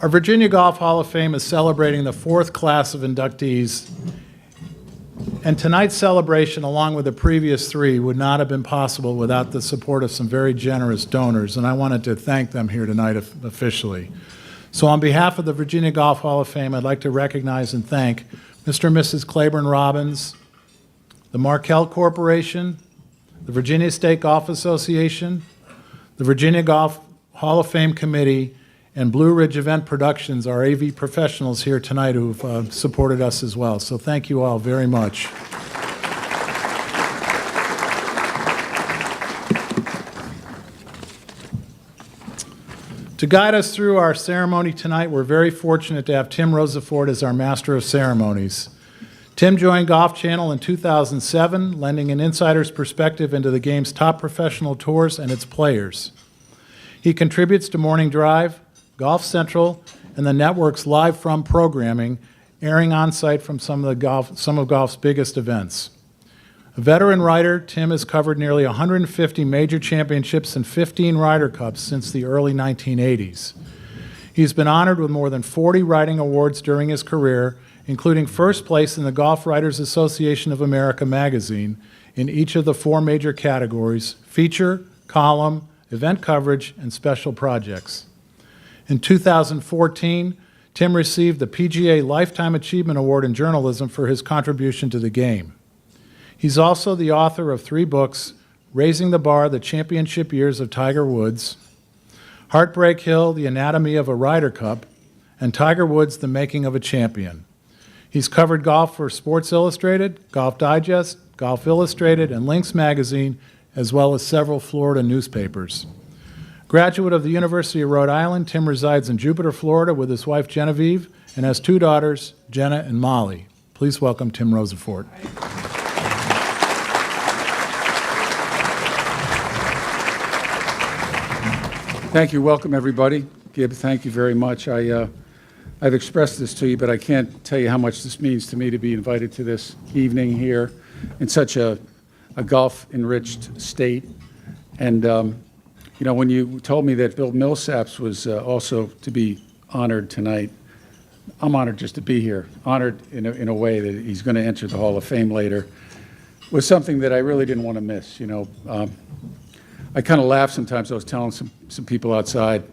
Our Virginia Golf Hall of Fame is celebrating the fourth class of inductees, and tonight's celebration, along with the previous three, would not have been possible without the support of some very generous donors, and I wanted to thank them here tonight officially. So on behalf of the Virginia Golf Hall of Fame, I'd like to recognize and thank Mr. and Mrs. Claiborne Robbins, the Markel Corporation, the Virginia State Golf Association, the Virginia Golf Hall of Fame Committee, and Blue Ridge Event Productions, our AV professionals here tonight who've supported us as well. So thank you all very much. To guide us through our ceremony tonight, we're very fortunate to have Tim Rosafort as our Master of Ceremonies. Tim joined Golf Channel in 2007, lending an insider's perspective into the game's top professional tours and its players. He contributes to Morning Drive, Golf Central, and the network's Live From programming, airing on-site from some of golf's biggest events. A veteran writer, Tim has covered nearly 150 major championships and 15 Ryder Cups since the early 1980s. He's been honored with more than 40 writing awards during his career, including first place in the Golf Writers Association of America magazine in each of the 4 major categories: feature, column, event coverage, and special projects. In 2014, Tim received the PGA Lifetime Achievement Award in Journalism for his contribution to the game. He's also the author of 3 books: Raising the Bar, The Championship Years of Tiger Woods, Heartbreak Hill, The Anatomy of a Ryder Cup, and Tiger Woods, The Making of a Champion. He's covered golf for Sports Illustrated, Golf Digest, Golf Illustrated, and Links Magazine, as well as several Florida newspapers. Graduate of the University of Rhode Island, Tim resides in Jupiter, Florida with his wife Genevieve and has 2 daughters, Jenna and Molly. Please welcome Tim Rosafort. Thank you. Welcome, everybody. Gib, thank you very much. I've expressed this to you, but I can't tell you how much this means to me to be invited to this evening here in such a golf-enriched state. And you know, when you told me that Bill Millsaps was also to be honored tonight, I'm honored just to be here. Honored in a way that he's going to enter the Hall of Fame later was something that I really didn't want to miss. You know, I kind of laugh sometimes. I was telling some people outside,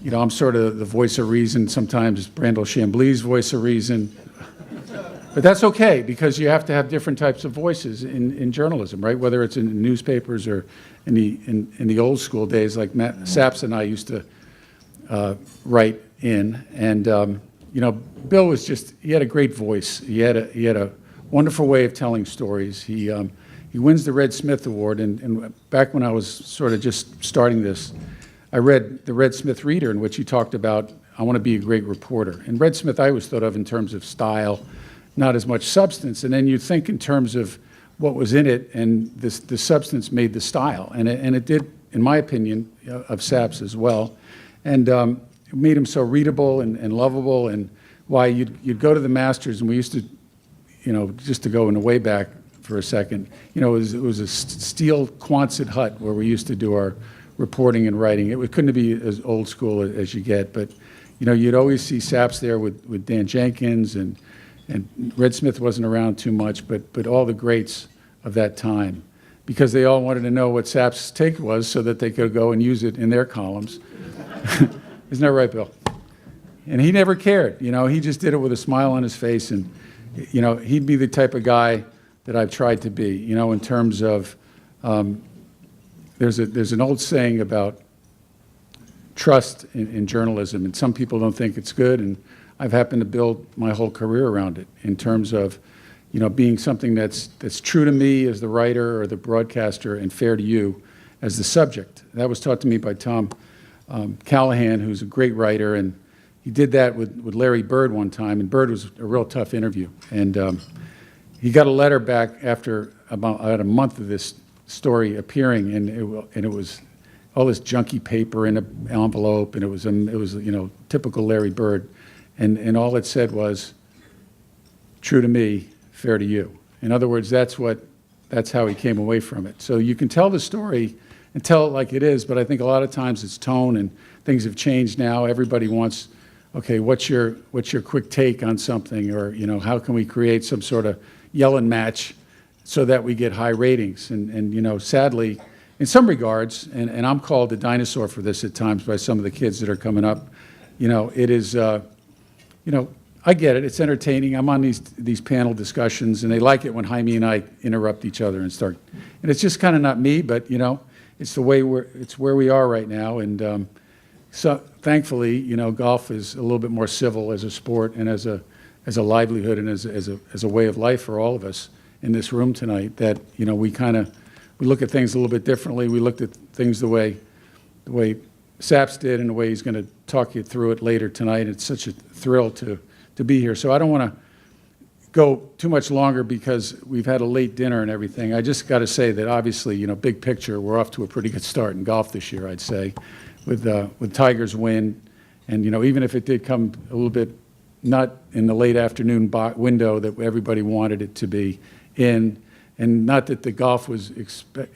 you know, I'm sort of the voice of reason. Sometimes Brandel Chambly's voice of reason. But that's okay, because you have to have different types of voices in journalism, right? Whether it's in newspapers or in the old school days, like Matt Saps and I used to write in. And you know, Bill was he had a great voice. He had a wonderful way of telling stories. He wins the Red Smith Award, and back when I was sort of just starting this, I read the Red Smith Reader, in which he talked about, I want to be a great reporter. And Red Smith I always thought of in terms of style, not as much substance. And then you think in terms of what was in it, and the substance made the style. And it did, in my opinion, of Saps as well. And it made him so readable and lovable, and why you'd go to the Masters, and we used to, you know, just to go in the way back for a second, you know, it was a steel Quonset hut where we used to do our reporting and writing. It couldn't be as old school as you get, but, you know, you'd always see Saps there with Dan Jenkins, and Red Smith wasn't around too much, but all the greats of that time, because they all wanted to know what Saps' take was so that they could go and use it in their columns. Isn't that right, Bill? And he never cared. You know, he just did it with a smile on his face, and, you know, he'd be the type of guy that I've tried to be, you know, in terms of, there's an old saying about trust in journalism, and some people don't think it's good, and I've happened to build my whole career around it in terms of, you know, being something that's true to me as the writer or the broadcaster and fair to you as the subject. That was taught to me by Tom Callahan, who's a great writer, and he did that with Larry Bird one time, and Bird was a real tough interview. And he got a letter back after about a month of this story appearing, and it was all this junky paper in an envelope, and it was you know, typical Larry Bird. And all it said was, true to me, fair to you. In other words, that's how he came away from it. So you can tell the story and tell it like it is, but I think a lot of times it's tone, and things have changed now. Everybody wants okay, what's your quick take on something, or how can we create some sort of yelling match so that we get high ratings? And sadly, in some regards, and I'm called a dinosaur for this at times by some of the kids that are coming up, it is, I get it. It's entertaining. I'm on these panel discussions, and they like it when Jaime and I interrupt each other and start. And it's just kind of not me, but it's the way it's where we are right now. And so thankfully, golf is a little bit more civil as a sport and as a livelihood and as a way of life for all of us in this room tonight. That we look at things a little bit differently. We looked at things the way Saps did, and the way he's going to talk you through it later tonight. It's such a thrill to be here. So I don't want to go too much longer because we've had a late dinner and everything. I just got to say that obviously, big picture, we're off to a pretty good start in golf this year, I'd say, with Tiger's win. And, even if it did come a little bit not in the late afternoon window that everybody wanted it to be in, and not that the golf was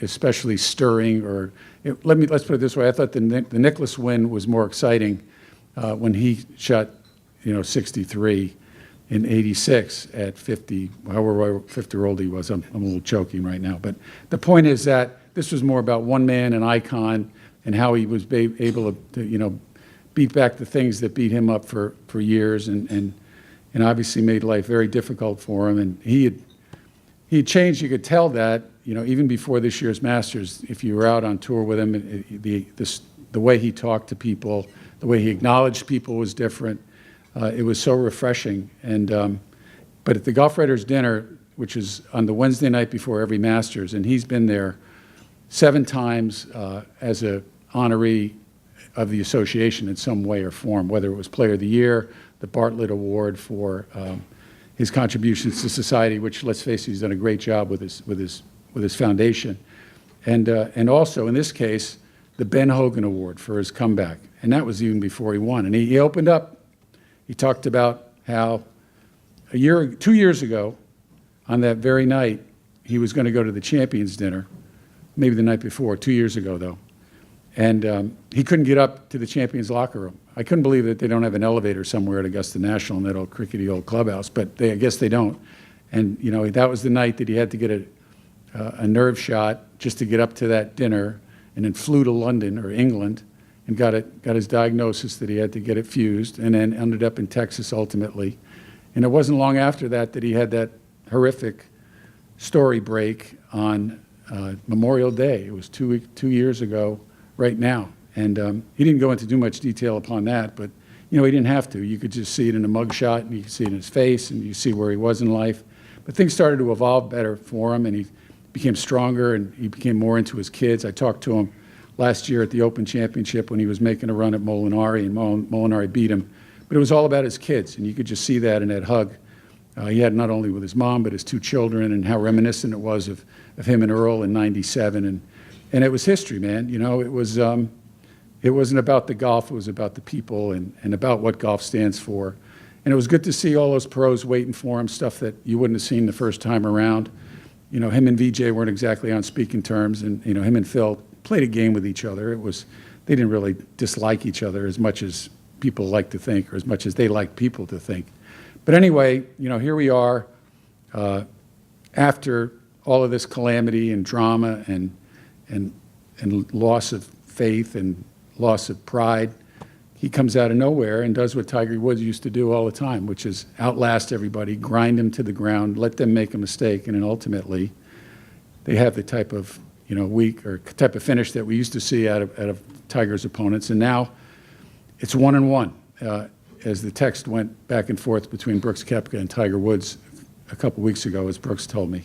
especially stirring, or let's put it this way. I thought the Nicklaus win was more exciting when he shot 63 in 86 at 50, however 50-year-old he was. I'm a little choking right now. But the point is that this was more about one man, an icon, and how he was able to beat back the things that beat him up for years, and obviously made life very difficult for him. And he had changed. You could tell that, even before this year's Masters, if you were out on tour with him, the way he talked to people, the way he acknowledged people was different. It was so refreshing. And but at the Golf Writers Dinner, which is on the Wednesday night before every Masters, and he's been there 7 times as a honoree of the association in some way or form, whether it was Player of the Year, the Bartlett Award for his contributions to society, which, let's face it, he's done a great job with his foundation, and also in this case, the Ben Hogan Award for his comeback, and that was even before he won. And he opened up. He talked about how 2 years ago, on that very night, he was going to go to the Champions Dinner, maybe the night before, 2 years ago though, and he couldn't get up to the Champions locker room. I couldn't believe that they don't have an elevator somewhere at Augusta National in that old crickety old clubhouse, but I guess they don't. And that was the night that he had to get a nerve shot just to get up to that dinner, and then flew to London or England and got his diagnosis that he had to get it fused, and then ended up in Texas ultimately. And it wasn't long after that he had that horrific story break on Memorial Day. It was 2 years ago right now. And he didn't go into too much detail upon that, but he didn't have to. You could just see it in the mugshot, and you could see it in his face, and you see where he was in life. But things started to evolve better for him, and he became stronger, and he became more into his kids. I talked to him last year at the Open Championship when he was making a run at Molinari, and Molinari beat him. But it was all about his kids, and you could just see that in that hug he had, not only with his mom, but his 2 children, and how reminiscent it was of him and Earl in '97. And it was history, man. It wasn't about the golf, it was about the people and about what golf stands for. And it was good to see all those pros waiting for him, stuff that you wouldn't have seen the first time around. Him and VJ weren't exactly on speaking terms, and him and Phil played a game with each other. They didn't really dislike each other as much as people like to think, or as much as they like people to think. But anyway, here we are after all of this calamity and drama and loss of faith and loss of pride. He comes out of nowhere and does what Tiger Woods used to do all the time, which is outlast everybody, grind them to the ground, let them make a mistake, and then ultimately they have the type of week or type of finish that we used to see out of Tiger's opponents. And now it's 1-1, as the text went back and forth between Brooks Koepka and Tiger Woods a couple weeks ago, as Brooks told me.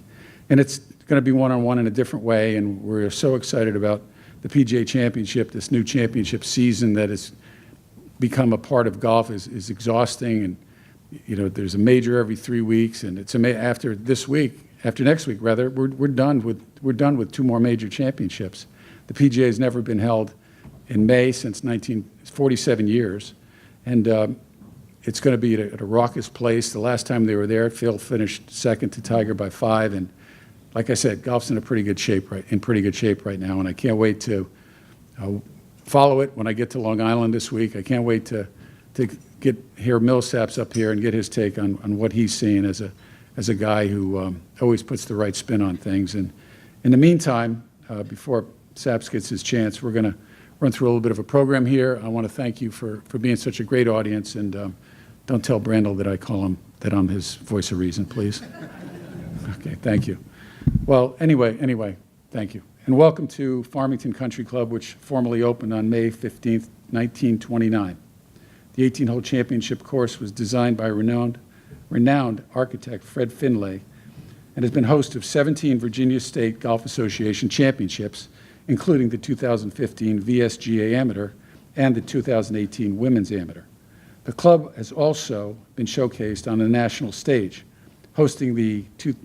And it's going to be 1-1 in a different way, and we're so excited about the PGA Championship, this new championship season that has become a part of golf is exhausting. And there's a major every 3 weeks, and it's after next week rather, we're done with 2 more major championships. The PGA has never been held in May since 47 years, and it's going to be at a raucous place. The last time they were there, Phil finished second to Tiger by 5, and like I said, golf's in pretty good shape right now, and I can't wait to follow it when I get to Long Island this week. I can't wait to hear Millsaps up here and get his take on what he's seeing as a guy who always puts the right spin on things. And in the meantime, before Saps gets his chance, we're going to run through a little bit of a program here. I want to thank you for being such a great audience, and don't tell Brandel that I call him, that I'm his voice of reason, please. Okay, thank you. Well, anyway, thank you. And welcome to Farmington Country Club, which formally opened on May 15th, 1929. The 18-hole championship course was designed by renowned architect Fred Finlay and has been host of 17 Virginia State Golf Association championships, including the 2015 VSGA Amateur and the 2018 Women's Amateur. The club has also been showcased on the national stage, hosting the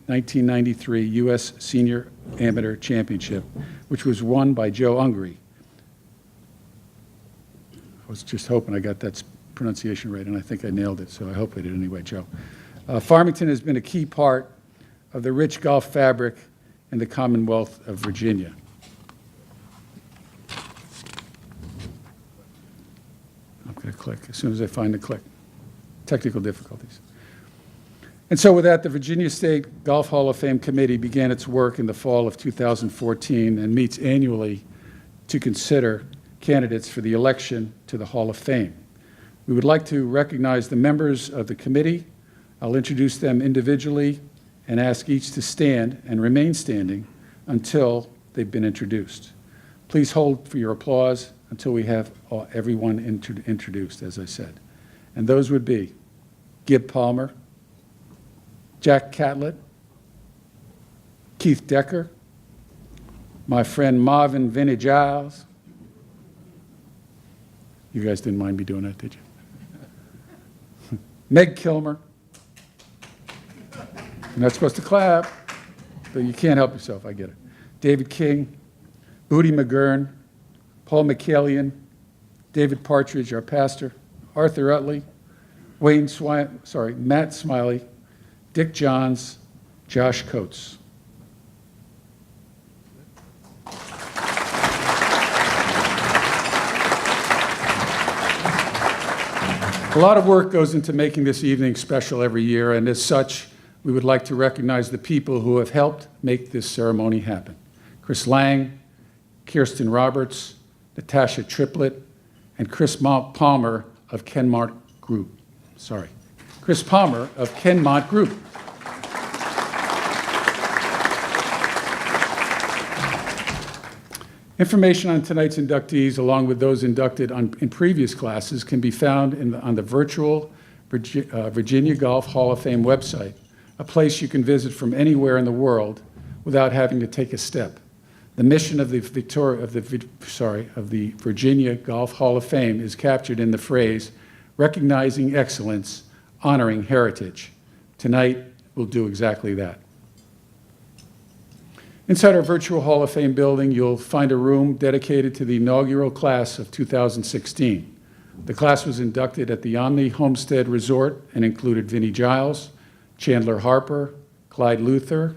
1993 U.S. Senior Amateur Championship, which was won by Joe Ungary. I was just hoping I got that pronunciation right, and I think I nailed it, so I hope I did anyway, Joe. Farmington has been a key part of the rich golf fabric in the Commonwealth of Virginia. I'm going to click as soon as I find the click. Technical difficulties. And so with that, the Virginia State Golf Hall of Fame Committee began its work in the fall of 2014 and meets annually to consider candidates for the election to the Hall of Fame. We would like to recognize the members of the committee. I'll introduce them individually and ask each to stand and remain standing until they've been introduced. Please hold for your applause until we have everyone introduced, as I said. And those would be Gib Palmer, Jack Catlett, Keith Decker, my friend Marvin Vinnie Giles. You guys didn't mind me doing that, did you? Meg Kilmer. You're not supposed to clap, but you can't help yourself, I get it. David King, Booty McGurn, Paul McCallion, David Partridge, our pastor, Arthur Utley, Matt Smiley, Dick Johns, Josh Coates. A lot of work goes into making this evening special every year, and as such, we would like to recognize the people who have helped make this ceremony happen. Chris Lang, Kirsten Roberts, Natasha Triplett, and Chris Palmer of Kenmont Group. Chris Palmer of Kenmont Group. Information on tonight's inductees, along with those inducted in previous classes, can be found on the virtual Virginia Golf Hall of Fame website, a place you can visit from anywhere in the world without having to take a step. The mission of the Virginia Golf Hall of Fame is captured in the phrase, recognizing excellence, honoring heritage. Tonight, we'll do exactly that. Inside our virtual Hall of Fame building, you'll find a room dedicated to the inaugural class of 2016. The class was inducted at the Omni Homestead Resort and included Vinnie Giles, Chandler Harper, Clyde Luther,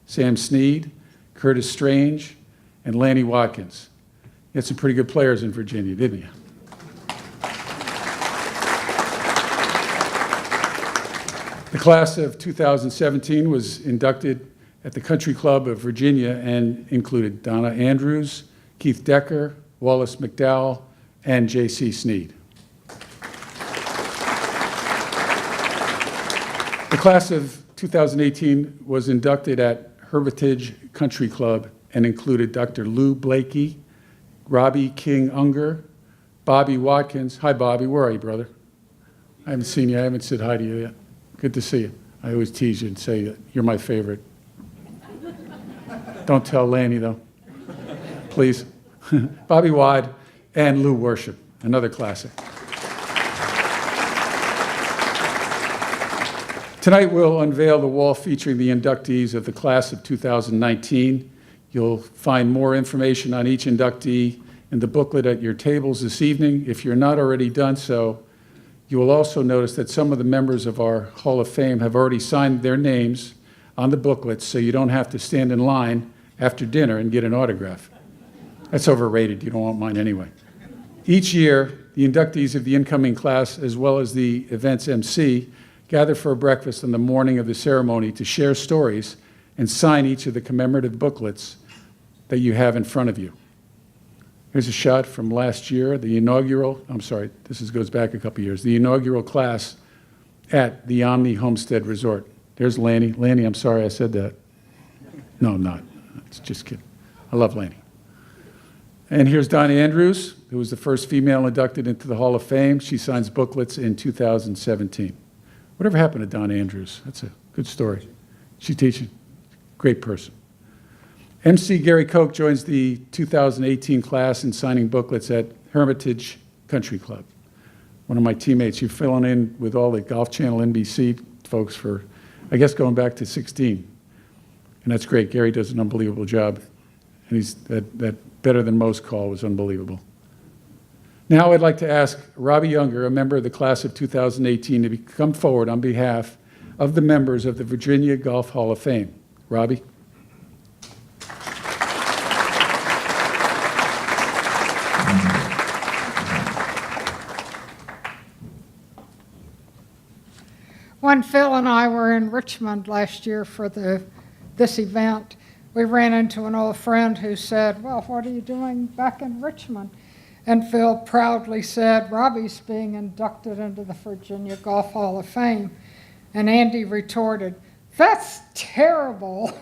Sam Snead, Curtis Strange, and Lanny Watkins. You had some pretty good players in Virginia, didn't you? The class of 2017 was inducted at the Country Club of Virginia and included Donna Andrews, Keith Decker, Wallace McDowell, and J.C. Snead. The class of 2018 was inducted at Hermitage Country Club and included Dr. Lou Blakey, Robbie King Unger, Bobby Watkins. Hi, Bobby. Where are you, brother? I haven't seen you. I haven't said hi to you yet. Good to see you. I always tease you and say that you're my favorite. Don't tell Lanny, though. Please. Bobby Wad and Lou Worship, another classic. Tonight, we'll unveil the wall featuring the inductees of the class of 2019. You'll find more information on each inductee in the booklet at your tables this evening. If you're not already done so, you will also notice that some of the members of our Hall of Fame have already signed their names on the booklet, so you don't have to stand in line after dinner and get an autograph. That's overrated. You don't want mine anyway. Each year, the inductees of the incoming class, as well as the event's MC, gather for a breakfast on the morning of the ceremony to share stories and sign each of the commemorative booklets that you have in front of you. Here's a shot from last year, the inaugural, goes back a couple years, the inaugural class at the Omni Homestead Resort. There's Lanny. Lanny, I'm sorry I said that. No, I'm not. It's just kidding. I love Lanny. And here's Donna Andrews, who was the first female inducted into the Hall of Fame. She signs booklets in 2017. Whatever happened to Donna Andrews? That's a good story. She's teaching. Great person. MC Gary Koch joins the 2018 class in signing booklets at Hermitage Country Club. One of my teammates, you're filling in with all the Golf Channel NBC folks for, I guess, going back to 16. And that's great. Gary does an unbelievable job. And that better than most call was unbelievable. Now I'd like to ask Robbie Younger, a member of the class of 2018, to come forward on behalf of the members of the Virginia Golf Hall of Fame. Robbie? When Phil and I were in Richmond last year for this event, we ran into an old friend who said, "Well, what are you doing back in Richmond?" And Phil proudly said, "Robbie's being inducted into the Virginia Golf Hall of Fame." And Andy retorted, "That's terrible."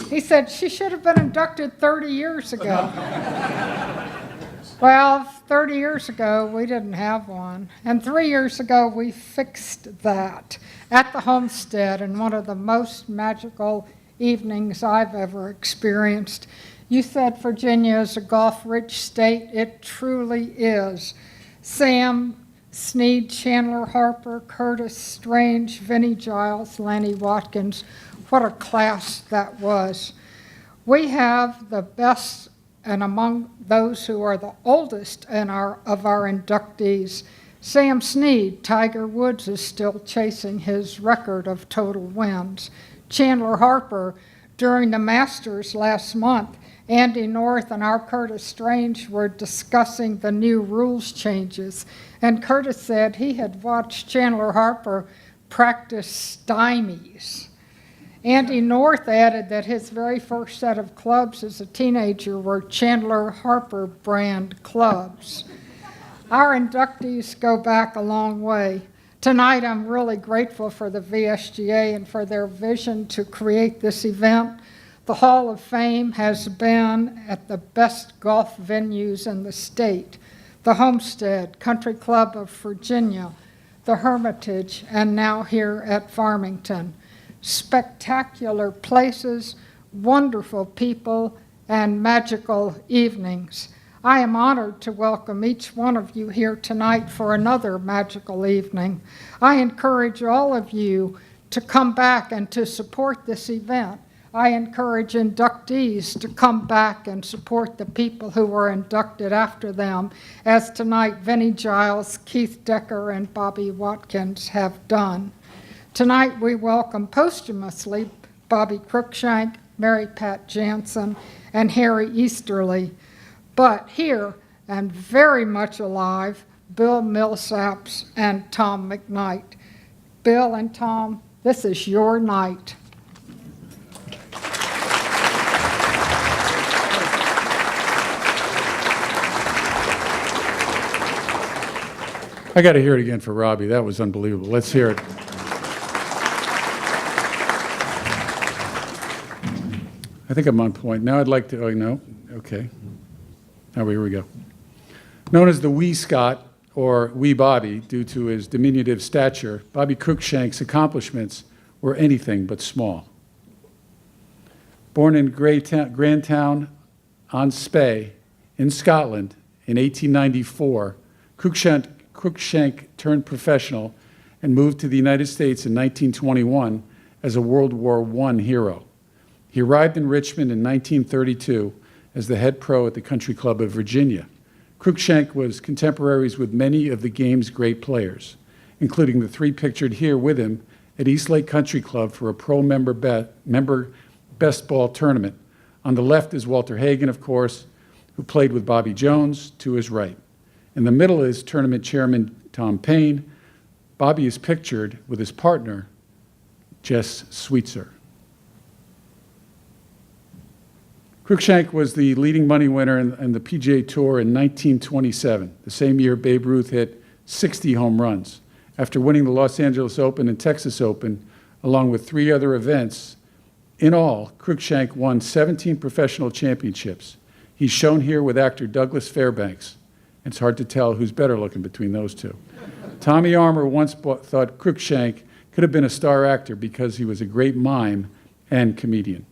He said, "She should have been inducted 30 years ago." Well, 30 years ago, we didn't have one. And 3 years ago, we fixed that at the homestead in one of the most magical evenings I've ever experienced. You said Virginia is a golf-rich state. It truly is. Sam Snead, Chandler Harper, Curtis Strange, Vinnie Giles, Lanny Watkins. What a class that was. We have the best, and among those who are the oldest of our inductees, Sam Snead, Tiger Woods is still chasing his record of total wins. Chandler Harper, during the Masters last month, Andy North and our Curtis Strange were discussing the new rules changes, and Curtis said he had watched Chandler Harper practice stymies. Andy North added that his very first set of clubs as a teenager were Chandler Harper brand clubs. Our inductees go back a long way. Tonight, I'm really grateful for the VSGA and for their vision to create this event. The Hall of Fame has been at the best golf venues in the state: the Homestead, Country Club of Virginia, the Hermitage, and now here at Farmington. Spectacular places, wonderful people, and magical evenings. I am honored to welcome each one of you here tonight for another magical evening. I encourage all of you to come back and to support this event. I encourage inductees to come back and support the people who were inducted after them, as tonight Vinnie Giles, Keith Decker, and Bobby Watkins have done. Tonight we welcome posthumously Bobby Cruikshank, Mary Pat Jansen, and Harry Easterly. But here, and very much alive, Bill Millsaps and Tom McKnight. Bill and Tom, this is your night. I got to hear it again for Robbie. That was unbelievable. Let's hear it. I think I'm on point. Now I'd like to, oh, no, okay. Now here we go. Known as the Wee Scott, or Wee Bobby, due to his diminutive stature, Bobby Cruikshank's accomplishments were anything but small. Born in Grandtown-on-Spey in Scotland in 1894, Cruikshank turned professional and moved to the United States in 1921 as a World War I hero. He arrived in Richmond in 1932 as the head pro at the Country Club of Virginia. Cruikshank was contemporaries with many of the game's great players, including the three pictured here with him at Eastlake Country Club for a pro member best ball tournament. On the left is Walter Hagen, of course, who played with Bobby Jones, to his right. In the middle is tournament chairman Tom Payne. Bobby is pictured with his partner, Jess Sweetser. Cruikshank was the leading money winner in the PGA Tour in 1927, the same year Babe Ruth hit 60 home runs. After winning the Los Angeles Open and Texas Open, along with 3 other events, in all, Cruikshank won 17 professional championships. He's shown here with actor Douglas Fairbanks. It's hard to tell who's better looking between those two. Tommy Armour once thought Cruikshank could have been a star actor because he was a great mime and comedian.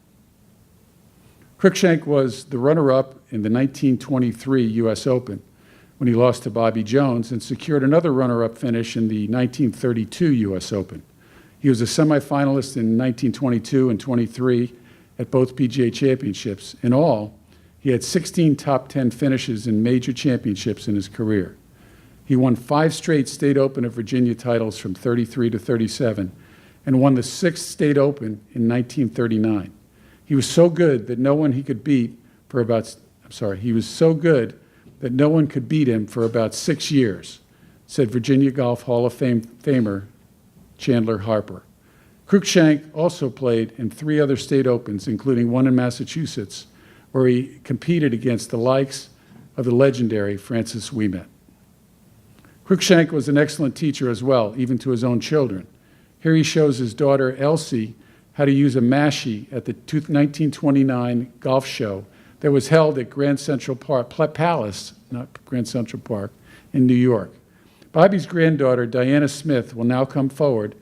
Cruikshank was the runner-up in the 1923 U.S. Open when he lost to Bobby Jones and secured another runner-up finish in the 1932 U.S. Open. He was a semifinalist in 1922 and 23 at both PGA championships. In all, he had 16 top 10 finishes in major championships in his career. He won 5 straight State Open of Virginia titles from 33 to 37 and won the 6th State Open in 1939. He was so good that no one could beat him for about 6 years, said Virginia Golf Hall of Famer Chandler Harper. Cruikshank also played in 3 other state opens, including one in Massachusetts, where he competed against the likes of the legendary Francis Ouimet. Cruikshank was an excellent teacher as well, even to his own children. Here he shows his daughter Elsie how to use a mashie at the 1929 golf show that was held at Grand Central Palace, not Grand Central Park, in New York. Bobby's granddaughter, Diana Smith, will now come forward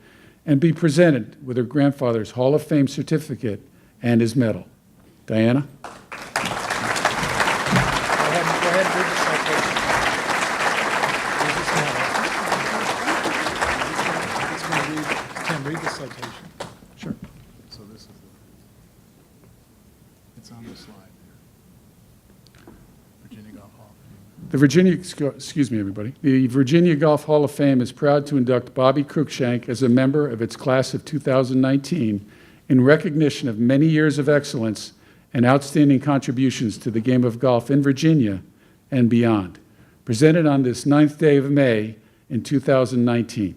and be presented with her grandfather's Hall of Fame certificate and his medal. Diana? Go ahead and read the citation. Tim, read the citation. Sure. So this is it's on the slide there. Virginia Golf Hall. The Virginia Golf Hall of Fame is proud to induct Bobby Cruikshank as a member of its class of 2019 in recognition of many years of excellence and outstanding contributions to the game of golf in Virginia and beyond. Presented on this 9th day of May in 2019.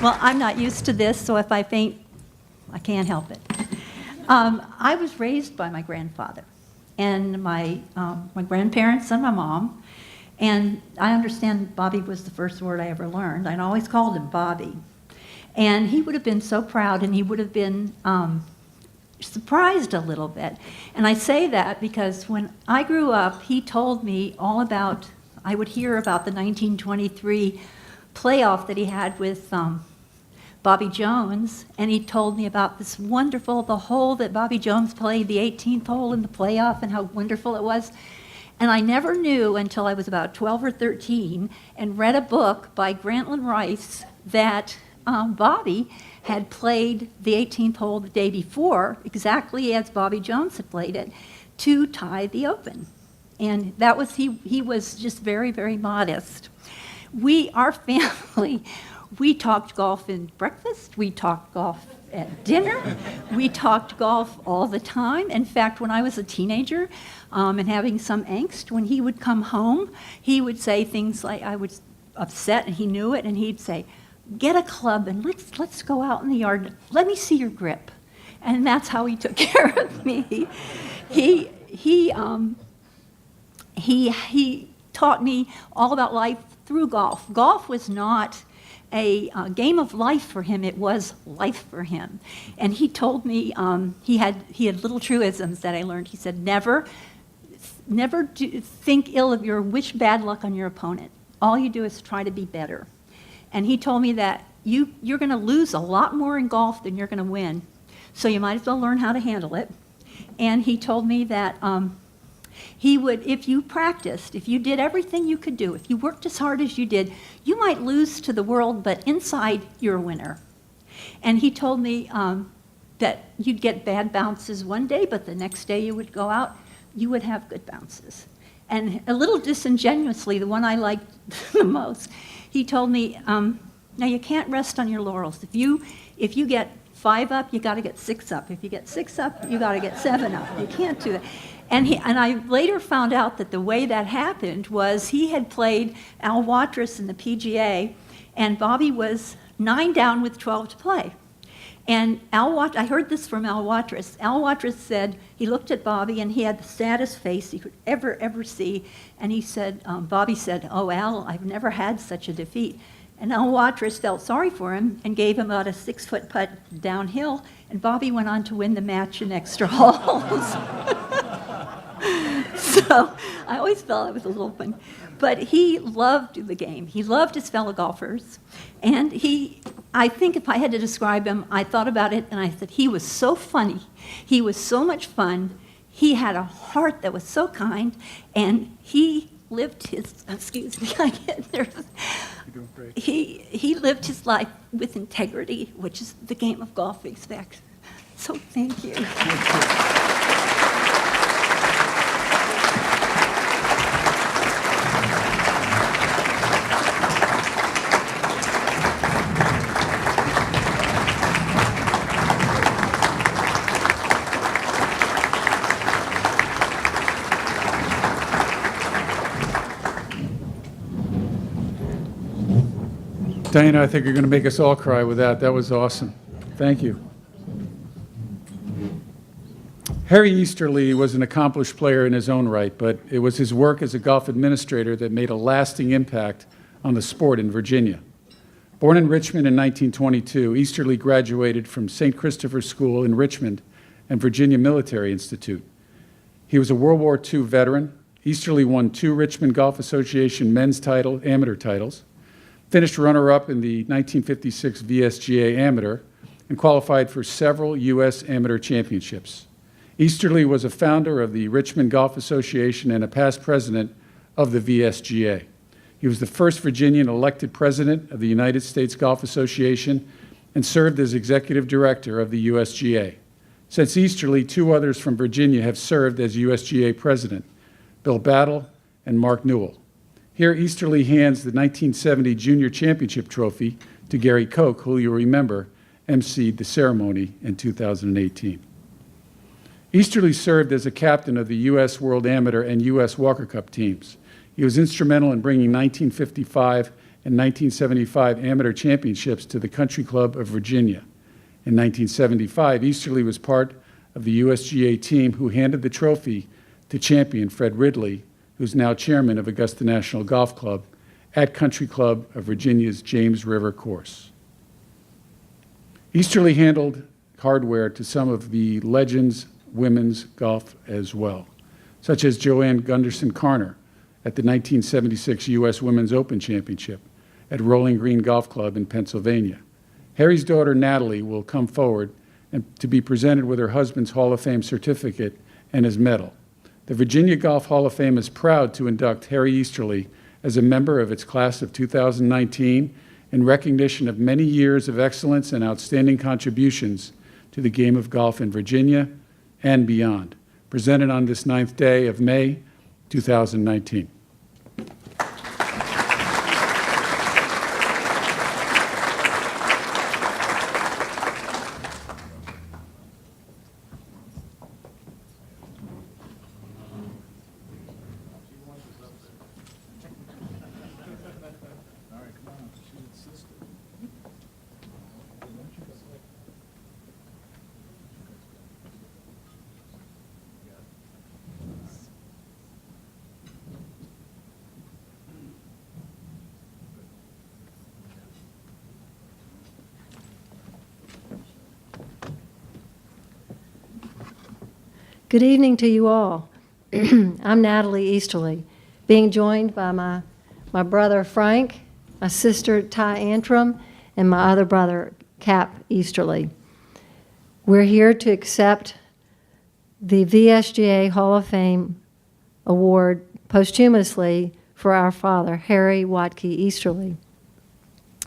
Well, I'm not used to this, so if I faint, I can't help it. I was raised by my grandfather and my grandparents and my mom, and I understand Bobby was the first word I ever learned. I always called him Bobby. And he would have been so proud, and he would have been surprised a little bit. And I say that because when I grew up, he told me all about, I would hear about the 1923 playoff that he had with Bobby Jones, and he told me about this wonderful, the hole that Bobby Jones played, the 18th hole in the playoff, and how wonderful it was. And I never knew until I was about 12 or 13 and read a book by Grantland Rice that Bobby had played the 18th hole the day before, exactly as Bobby Jones had played it, to tie the Open. And that was, he was just very, very modest. Our family, we talked golf in breakfast, we talked golf at dinner, we talked golf all the time. In fact, when I was a teenager and having some angst, when he would come home, he would say things like, I was upset and he knew it, and he'd say, get a club and let's go out in the yard, let me see your grip. And that's how he took care of me. He taught me all about life through golf. Golf was not a game of life for him, it was life for him. And he told me, he had little truisms that I learned. He said, never think ill of wish bad luck on your opponent. All you do is try to be better. And he told me that you're going to lose a lot more in golf than you're going to win, so you might as well learn how to handle it. And he told me that he would, if you practiced, if you did everything you could do, if you worked as hard as you did, you might lose to the world, but inside you're a winner. And he told me that you'd get bad bounces one day, but the next day you would go out, you would have good bounces. And a little disingenuously, the one I liked the most, he told me, Now, you can't rest on your laurels. If you get 5 up, you got to get 6 up. If you get 6 up, you got to get 7 up. You can't do that. And I later found out that the way that happened was he had played Al Watrous in the PGA, and Bobby was 9 down with 12 to play. And I heard this from Al Watrous. Al Watrous said, he looked at Bobby, and he had the saddest face he could ever see. And he said, Bobby said, "Oh, Al, I've never had such a defeat." And Al Watrous felt sorry for him and gave him about a 6-foot putt downhill, and Bobby went on to win the match in extra holes. So I always felt it was a little fun. But he loved the game. He loved his fellow golfers. And I think if I had to describe him, I thought about it and I said, he was so funny. He was so much fun. He had a heart that was so kind. And he lived his, excuse me, I get nervous. You're doing great. He lived his life with integrity, which is the game of golf expects. So thank you. Diana, I think you're going to make us all cry with that. That was awesome. Thank you. Harry Easterly was an accomplished player in his own right, but it was his work as a golf administrator that made a lasting impact on the sport in Virginia. Born in Richmond in 1922, Easterly graduated from St. Christopher's School in Richmond and Virginia Military Institute. He was a World War II veteran. Easterly won 2 Richmond Golf Association men's amateur titles, finished runner-up in the 1956 VSGA Amateur, and qualified for several U.S. amateur championships. Easterly was a founder of the Richmond Golf Association and a past president of the VSGA. He was the first Virginian elected president of the United States Golf Association and served as executive director of the USGA. Since Easterly, 2 others from Virginia have served as USGA president, Bill Battle and Mark Newell. Here, Easterly hands the 1970 Junior Championship Trophy to Gary Koch, who you'll remember emceed the ceremony in 2018. Easterly served as a captain of the U.S. World Amateur and U.S. Walker Cup teams. He was instrumental in bringing 1955 and 1975 amateur championships to the Country Club of Virginia. In 1975, Easterly was part of the USGA team who handed the trophy to champion Fred Ridley, who's now chairman of Augusta National Golf Club, at Country Club of Virginia's James River course. Easterly handled hardware to some of the legends women's golf as well, such as Joanne Gunderson-Carner at the 1976 U.S. Women's Open Championship at Rolling Green Golf Club in Pennsylvania. Harry's daughter, Natalie, will come forward and to be presented with her husband's Hall of Fame certificate and his medal. The Virginia Golf Hall of Fame is proud to induct Harry Easterly as a member of its class of 2019 in recognition of many years of excellence and outstanding contributions to the game of golf in Virginia and beyond, presented on this 9th day of May, 2019. Good evening to you all. I'm Natalie Easterly, being joined by my brother Frank, my sister Ty Antrim, and my other brother Cap Easterly. We're here to accept the VSGA Hall of Fame Award posthumously for our father, Harry Watke Easterly.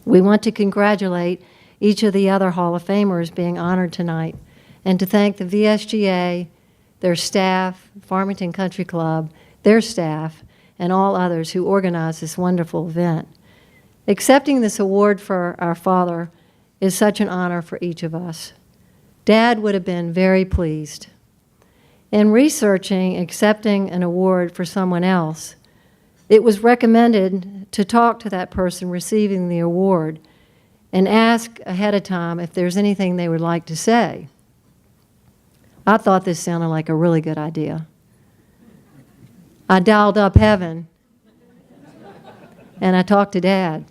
We want to congratulate each of the other Hall of Famers being honored tonight and to thank the VSGA, their staff, Farmington Country Club, their staff, and all others who organized this wonderful event. Accepting this award for our father is such an honor for each of us. Dad would have been very pleased. In researching accepting an award for someone else, it was recommended to talk to that person receiving the award and ask ahead of time if there's anything they would like to say. I thought this sounded like a really good idea. I dialed up heaven and I talked to Dad.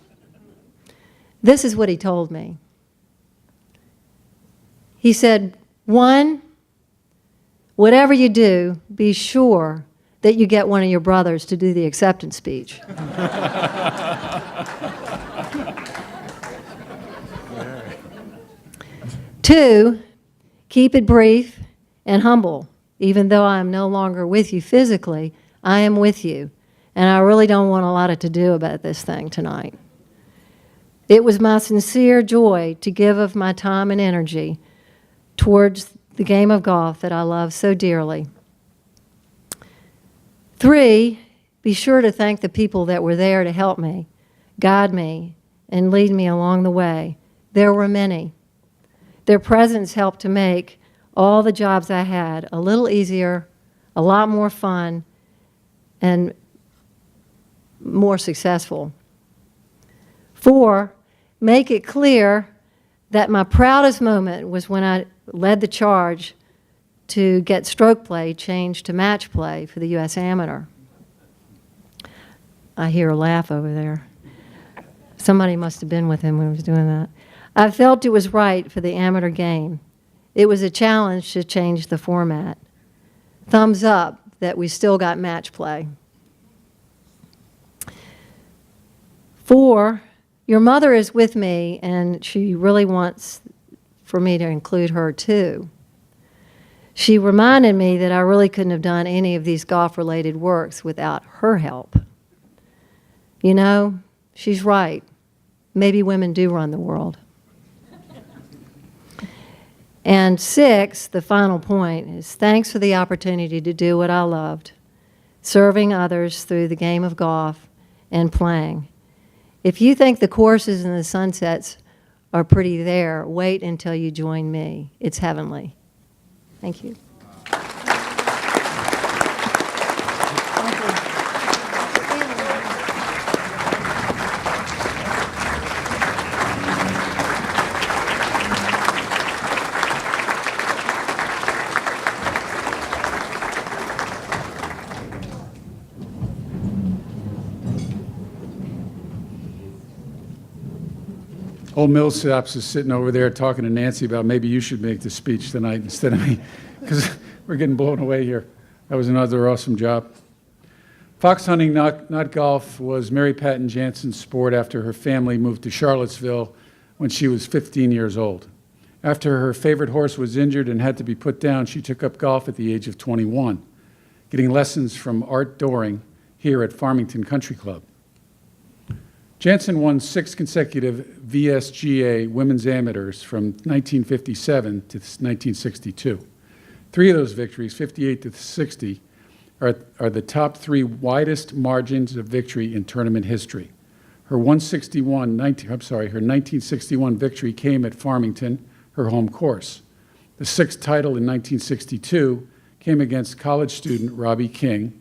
This is what he told me. He said, 1, whatever you do, be sure that you get one of your brothers to do the acceptance speech. 2, keep it brief and humble. Even though I am no longer with you physically, I am with you, and I really don't want a lot of to-do about this thing tonight. It was my sincere joy to give of my time and energy towards the game of golf that I love so dearly. 3, be sure to thank the people that were there to help me, guide me, and lead me along the way. There were many. Their presence helped to make all the jobs I had a little easier, a lot more fun, and more successful. 4, make it clear that my proudest moment was when I led the charge to get stroke play changed to match play for the U.S. Amateur. I hear a laugh over there. Somebody must have been with him when he was doing that. I felt it was right for the amateur game. It was a challenge to change the format. Thumbs up that we still got match play. 4, your mother is with me, and she really wants for me to include her too. She reminded me that I really couldn't have done any of these golf-related works without her help. You know, she's right. Maybe women do run the world. And 6, the final point, is thanks for the opportunity to do what I loved, serving others through the game of golf and playing. If you think the courses and the sunsets are pretty there, wait until you join me. It's heavenly. Thank you. Old Millsaps is sitting over there talking to Nancy about maybe you should make the speech tonight instead of me, because we're getting blown away here. That was another awesome job. Fox hunting, not golf, was Mary Patton Jansen's sport after her family moved to Charlottesville when she was 15 years old. After her favorite horse was injured and had to be put down, she took up golf at the age of 21, getting lessons from Art Doring here at Farmington Country Club. Jansen won 6 consecutive VSGA women's amateurs from 1957 to 1962. 3 of those victories, 58 to 60, are the top 3 widest margins of victory in tournament history. Her 1961 victory came at Farmington, her home course. The 6th title in 1962 came against college student Robbie King,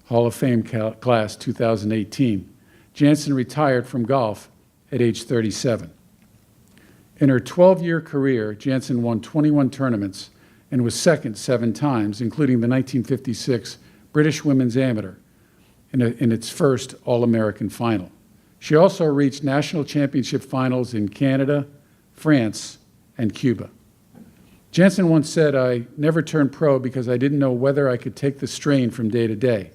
Hall of Fame class 2018. Jansen retired from golf at age 37. In her 12-year career, Jansen won 21 tournaments and was second 7 times, including the 1956 British Women's Amateur in its first All-American final. She also reached national championship finals in Canada, France, and Cuba. Jansen once said, "I never turned pro because I didn't know whether I could take the strain from day to day."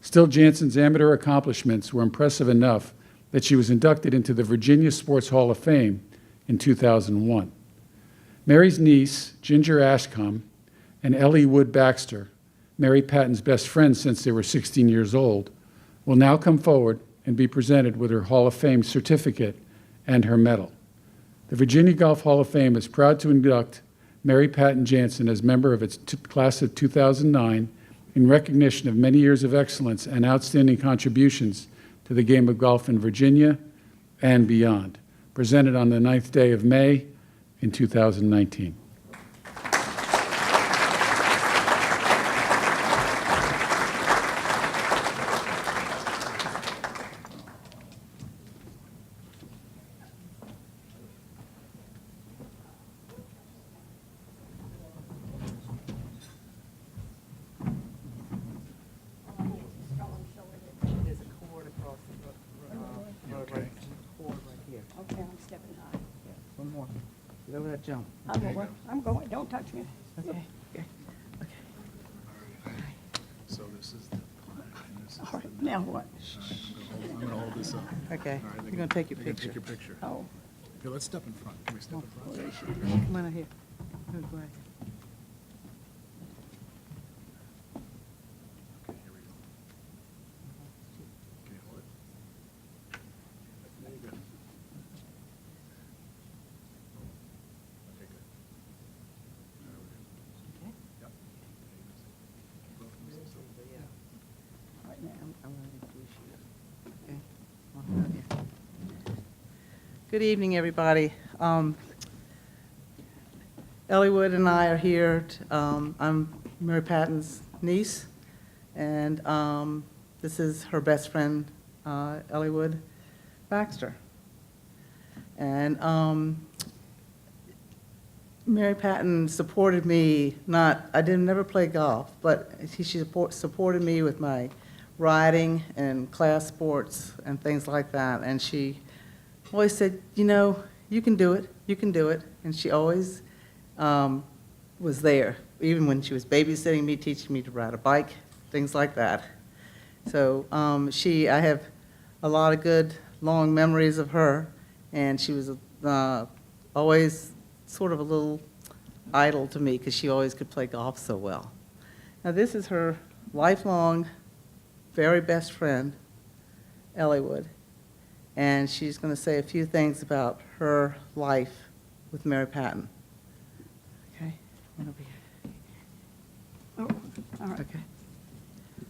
Still, Jansen's amateur accomplishments were impressive enough that she was inducted into the Virginia Sports Hall of Fame in 2001. Mary's niece, Ginger Ashcombe, and Ellie Wood Baxter, Mary Patton's best friends since they were 16 years old, will now come forward and be presented with her Hall of Fame certificate and her medal. The Virginia Golf Hall of Fame is proud to induct Mary Patton Jansen as member of its class of 2009 in recognition of many years of excellence and outstanding contributions to the game of golf in Virginia, and beyond, presented on the 9th day of May in 2019. There's a cord across the road right, cord right here. Okay, I'm stepping high. One more. Get over that jump. I'm going, don't touch me. Okay. So this is the plaque, and this is All right, now what? I'm going to hold this up. Okay, you're gonna take your You can picture. take your picture. Oh, Here, let's step in front. Can we step in front? Come on out here. Go ahead. Okay, here we go. Okay, hold it. There you go. Okay, good. Now we're good. Okay. Yep. right now. I'm gonna introduce you. Okay. Come on out here. Good evening, everybody. Elliewood and I are here. I'm Mary Patton's niece, and this is her best friend, Elliewood Baxter. And Mary Patton supported me, I didn't never play golf, but she supported me with my riding and class sports and things like that. And she always said, you know, you can do it, you can do it. And she always was there, even when she was babysitting me, teaching me to ride a bike, things like that. So I have a lot of good, long memories of her, and she was always sort of a little idol to me because she always could play golf so well. Now this is her lifelong, very best friend, Elliewood, and she's going to say a few things about her life with Mary Patton. Okay, right over here. Oh, all right. Okay.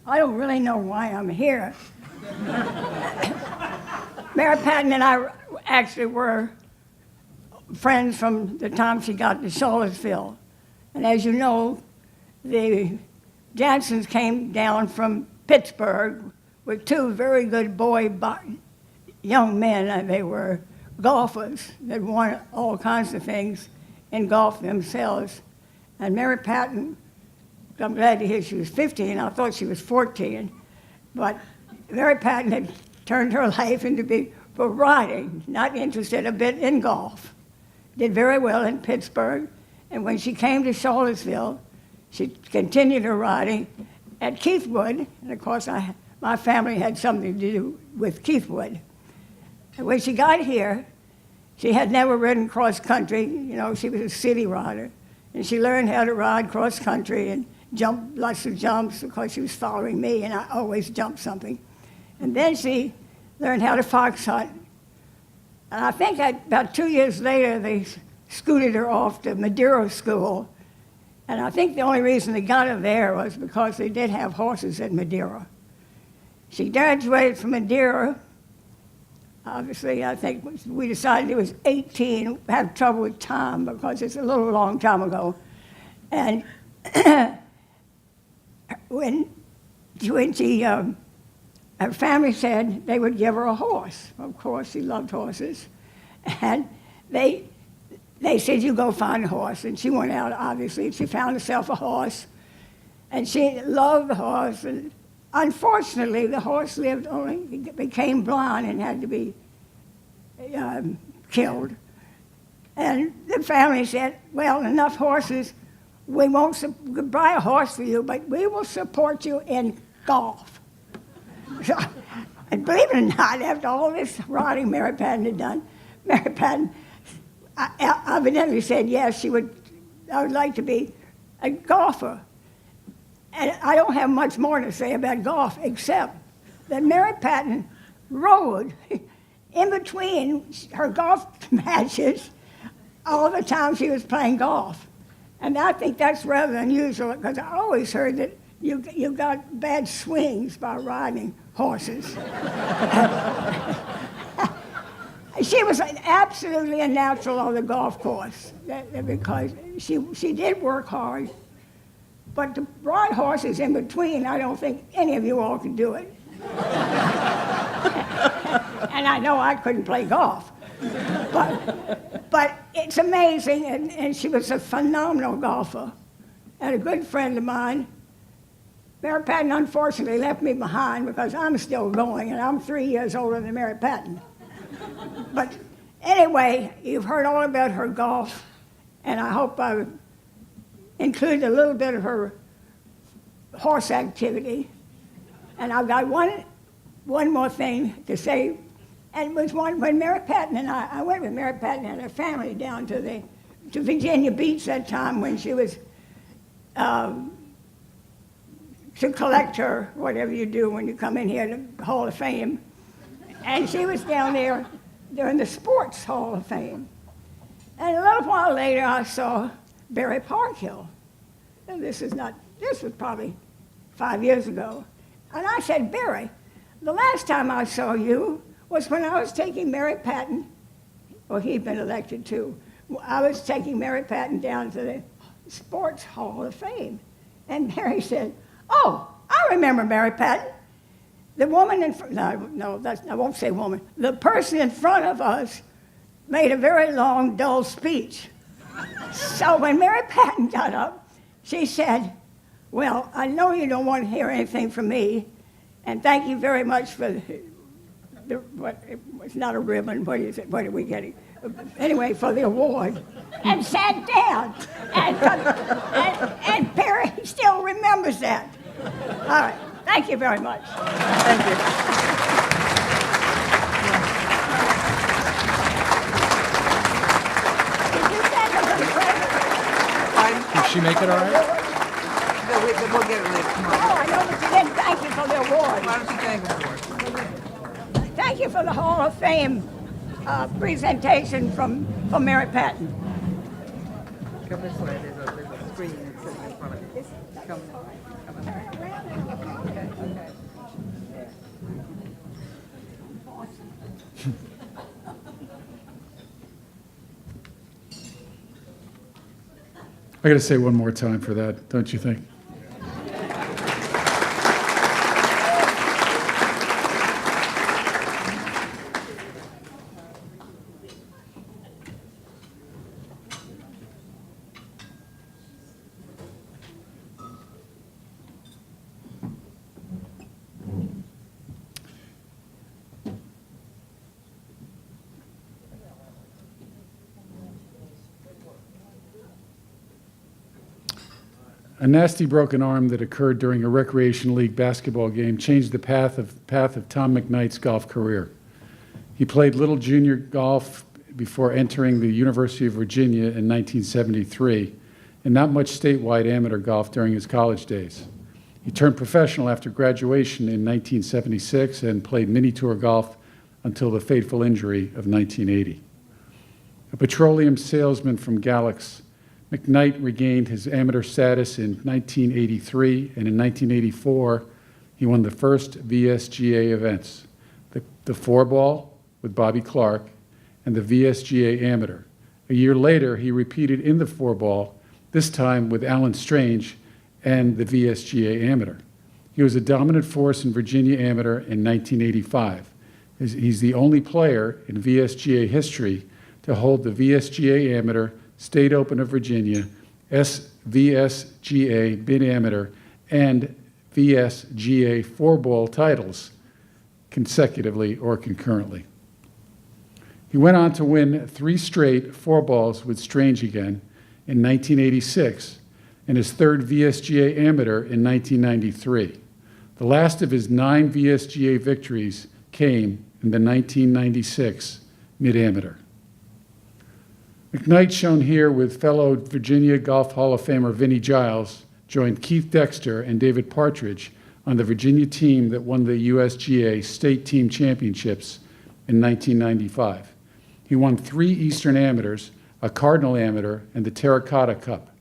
I don't really know why I'm here. Mary Patton and I actually were friends from the time she got to Charlottesville. And as you know, the Jansons came down from Pittsburgh with two very good young men, and they were golfers that won all kinds of things in golf themselves. And Mary Patton, I'm glad to hear she was 15. I thought she was 14. But Mary Patton had turned her life into for riding, not interested a bit in golf. Did very well in Pittsburgh. And when she came to Charlottesville, she continued her riding at Keithwood. And of course, my family had something to do with Keithwood. And when she got here, she had never ridden cross country. You know, she was a city rider. And she learned how to ride cross country and jump lots of jumps because she was following me, and I always jumped something. And then she learned how to fox hunt. And I think about 2 years later, they scooted her off to Madeira School. And I think the only reason they got her there was because they did have horses at Madeira. She graduated from Madeira. Obviously, I think we decided it was 18. We had trouble with time because it's a long time ago. And when she, her family said they would give her a horse. Of course, she loved horses. And they said, you go find a horse. And she went out, obviously, and she found herself a horse. And she loved the horse. And unfortunately, the horse became blind and had to be killed. And the family said, well, enough horses. We won't buy a horse for you, but we will support you in golf. So, and believe it or not, after all this riding Mary Patton had done, Mary Patton evidently said, yes, I would like to be a golfer. And I don't have much more to say about golf, except that Mary Patton rode in between her golf matches all the time she was playing golf. And I think that's rather unusual, because I always heard that you got bad swings by riding horses. She was absolutely a natural on the golf course because she did work hard. But to ride horses in between, I don't think any of you all could do it. And I know I couldn't play golf. But it's amazing, and she was a phenomenal golfer. And a good friend of mine, Mary Patton, unfortunately left me behind because I'm still going, and I'm 3 years older than Mary Patton. But anyway, you've heard all about her golf, and I hope I included a little bit of her horse activity. And I've got one more thing to say, and it was when Mary Patton and I went with Mary Patton and her family down to Virginia Beach that time when she was to collect her, whatever you do when you come in here to the Hall of Fame. And she was down there during the Sports Hall of Fame. And a little while later, I saw Barry Parkhill. And this was probably 5 years ago. And I said, Barry, the last time I saw you was when I was taking Mary Patton, well, he'd been elected too. I was taking Mary Patton down to the Sports Hall of Fame. And Barry said, oh, I remember Mary Patton. The woman in front, I won't say woman. The person in front of us made a very long, dull speech. So when Mary Patton got up, she said, well, I know you don't want to hear anything from me, and thank you very much for it's not a ribbon, what is it? What are we getting? Anyway, for the award, and sat down. And Perry still remembers that. All right, thank you very much. Thank you. Did you thank her for the present? Did she make it all right? We'll get it later. Come on. Oh, I know, but you didn't thank you for the award. Why don't you thank him for it? Thank you for the Hall of Fame presentation from Mary Patton. Come this way. There's a screen sitting in front of you. Come. I got to say one more time for that, don't you think? A nasty broken arm that occurred during a recreation league basketball game changed the path of Tom McKnight's golf career. He played little junior golf before entering the University of Virginia in 1973, and not much statewide amateur golf during his college days. He turned professional after graduation in 1976 and played mini-tour golf until the fateful injury of 1980. A petroleum salesman from Galax, McKnight regained his amateur status in 1983, and in 1984, he won the first VSGA events, the four-ball with Bobby Clark and the VSGA Amateur. A year later, he repeated in the four-ball, this time with Alan Strange and the VSGA Amateur. He was a dominant force in Virginia Amateur in 1985. He's the only player in VSGA history to hold the VSGA Amateur, State Open of Virginia, VSGA Mid Amateur, and VSGA four-ball titles consecutively or concurrently. He went on to win 3 straight four-balls with Strange again in 1986 and his third VSGA Amateur in 1993. The last of his 9 VSGA victories came in the 1996 Mid Amateur. McKnight, shown here with fellow Virginia Golf Hall of Famer Vinnie Giles, joined Keith Dexter and David Partridge on the Virginia team that won the USGA State Team Championships in 1995. He won 3 Eastern Amateurs, a Cardinal Amateur, and the Terracotta Cup.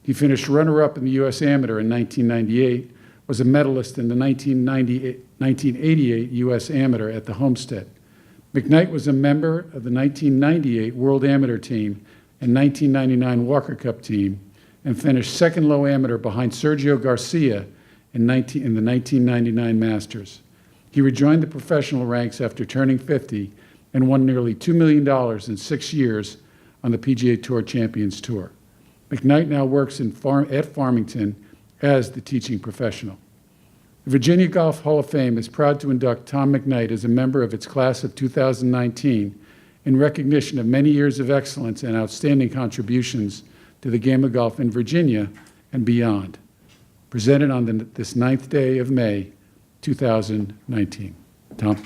He finished runner-up in the U.S. Amateur in 1998, was a medalist in the 1988 U.S. Amateur at the Homestead. McKnight was a member of the 1998 World Amateur Team and 1999 Walker Cup team, and finished second low amateur behind Sergio Garcia in the 1999 Masters. He rejoined the professional ranks after turning 50 and won nearly $2 million in 6 years on the PGA Tour Champions Tour. McKnight now works at Farmington as the teaching professional. The Virginia Golf Hall of Fame is proud to induct Tom McKnight as a member of its class of 2019 in recognition of many years of excellence and outstanding contributions to the game of golf in Virginia and beyond. Presented on this 9th day of May, 2019. Tom.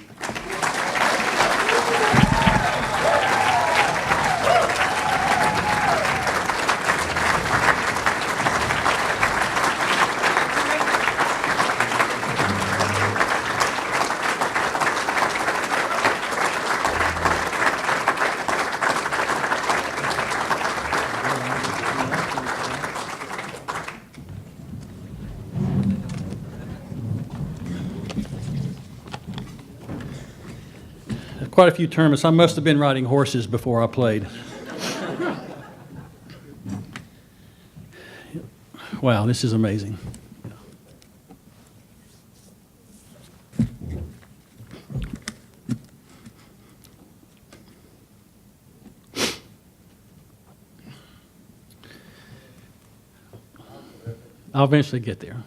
Quite a few tournaments. I must have been riding horses before I played. Wow, this is amazing. I'll eventually get there.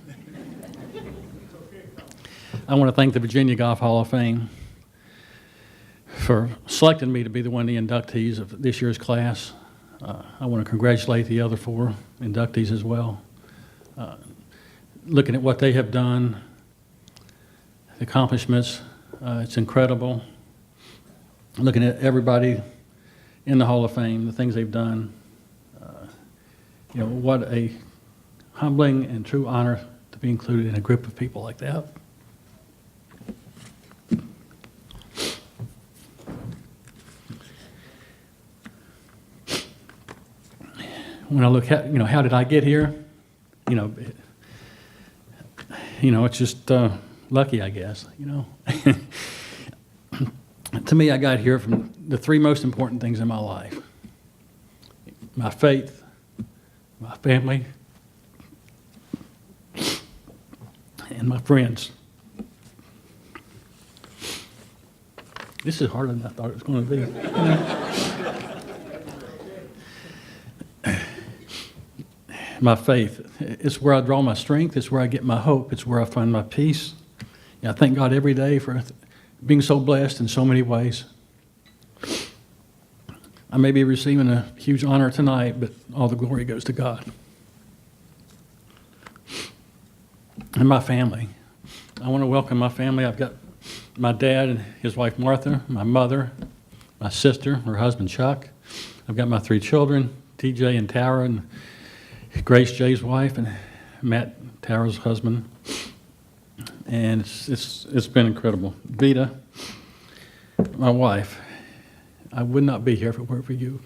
I want to thank the Virginia Golf Hall of Fame for selecting me to be one of the inductees of this year's class. I want to congratulate the other 4 inductees as well. Looking at what they have done, the accomplishments, it's incredible. Looking at everybody in the Hall of Fame, the things they've done, what a humbling and true honor to be included in a group of people like that. When I look at, how did I get here? It's just lucky, I guess, To me, I got here from the 3 most important things in my life: my faith, my family, and my friends. This is harder than I thought it was going to be. My faith, it's where I draw my strength, it's where I get my hope, it's where I find my peace. I thank God every day for being so blessed in so many ways. I may be receiving a huge honor tonight, but all the glory goes to God. And my family. I want to welcome my family. I've got my dad and his wife Martha, my mother, my sister, her husband Chuck. I've got my 3 children, TJ and Tara, and Grace, Jay's wife, and Matt, Tara's husband. And it's been incredible. Vita, my wife, I would not be here if it weren't for you.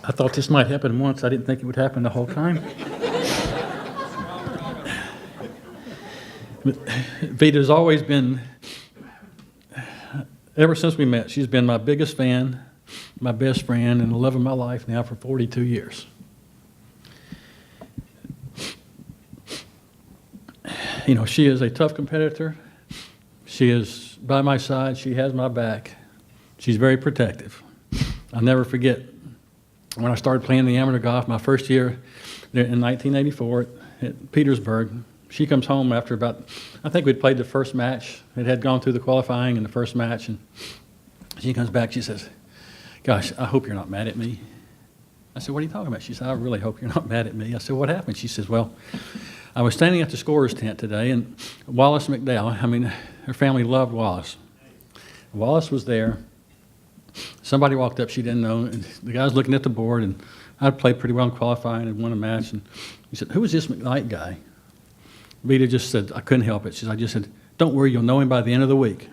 I thought this might happen once. I didn't think it would happen the whole time. Vita's always been, ever since we met, she's been my biggest fan, my best friend, and the love of my life now for 42 years. She is a tough competitor. She is by my side. She has my back. She's very protective. I'll never forget when I started playing the amateur golf, my first year in 1984 at Petersburg. She comes home after I think we'd played the first match. It had gone through the qualifying in the first match, and she comes back, she says, "Gosh, I hope you're not mad at me." I said, "What are you talking about?" She said, "I really hope you're not mad at me." I said, "What happened?" She says, "Well, I was standing at the scorer's tent today, and Wallace McDowell, her family loved Wallace. Wallace was there. Somebody walked up she didn't know, and the guy was looking at the board, and I'd played pretty well in qualifying and won a match, and he said, 'Who is this McKnight guy?' Vita just said, I couldn't help it. She said, I just said, 'Don't worry, you'll know him by the end of the week.'"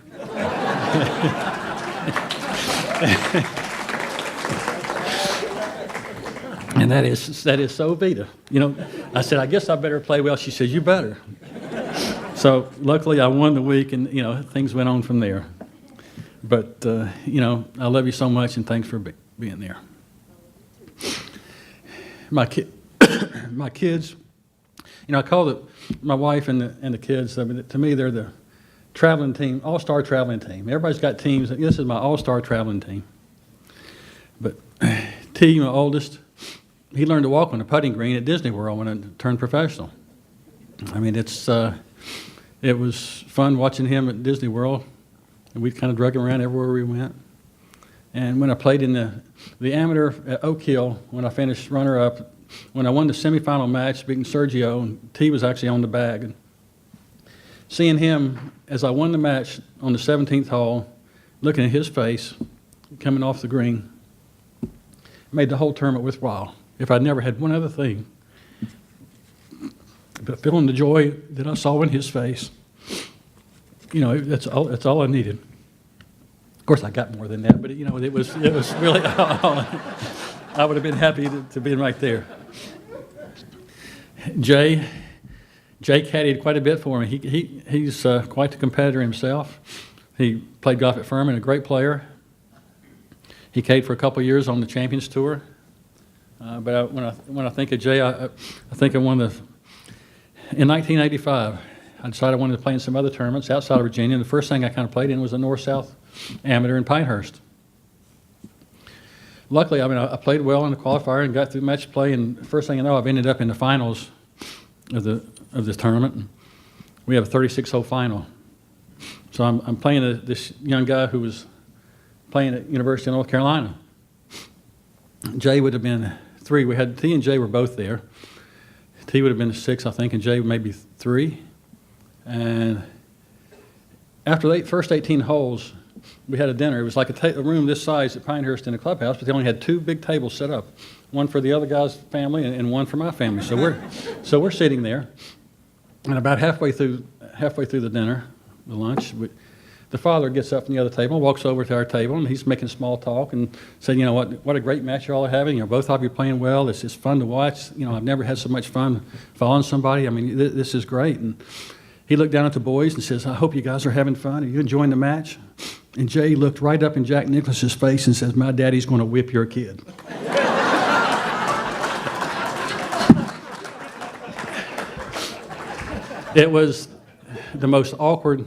And that is so Vita. You know, I said, I guess I better play well. She said, you better. So luckily I won the week, and, you know, things went on from there. But, you know, I love you so much, and thanks for being there. My kids, you know, I call it my wife and the kids. I mean, to me, they're the traveling team, all-star traveling team. Everybody's got teams. This is my all-star traveling team. But T, my oldest, he learned to walk on the putting green at Disney World when I turned professional. I mean, it was fun watching him at Disney World, and we kind of drug him around everywhere we went. And when I played in the amateur at Oak Hill, when I finished runner-up, when I won the semifinal match, beating Sergio, and T was actually on the bag. And seeing him as I won the match on the 17th hole, looking at his face coming off the green, made the whole tournament worthwhile. If I'd never had one other thing, but feeling the joy that I saw in his face, you know, that's all I needed. Of course, I got more than that, but, you know, it was really all I would have been happy to be right there. Jay caddied quite a bit for me. He's quite the competitor himself. He played golf at Farmington, a great player. He caddied for a couple of years on the Champions Tour. But when I think of Jay, I think of one of the. In 1985, I decided I wanted to play in some other tournaments outside of Virginia, and the first thing I kind of played in was the North-South Amateur in Pinehurst. Luckily, I mean, I played well in the qualifier and got through match play, and first thing I know, I've ended up in the finals of this tournament. We have a 36-hole final. So I'm playing this young guy who was playing at University of North Carolina. Jay would have been 3. We had T and Jay were both there. T would have been 6, I think, and Jay maybe 3. And after the first 18 holes, we had a dinner. It was like a room this size at Pinehurst in a clubhouse, but they only had 2 big tables set up, one for the other guy's family and one for my family. So we're sitting there, and about halfway through the dinner, the lunch, the father gets up from the other table, walks over to our table, and he's making small talk and said, you know, what a great match you all are having. You know, both of you playing well. It's fun to watch. You know, I've never had so much fun following somebody. I mean, this is great. And he looked down at the boys and says, I hope you guys are having fun. Are you enjoying the match? And Jay looked right up in Jack Nicklaus's face and says, my daddy's going to whip your kid. It was the most awkward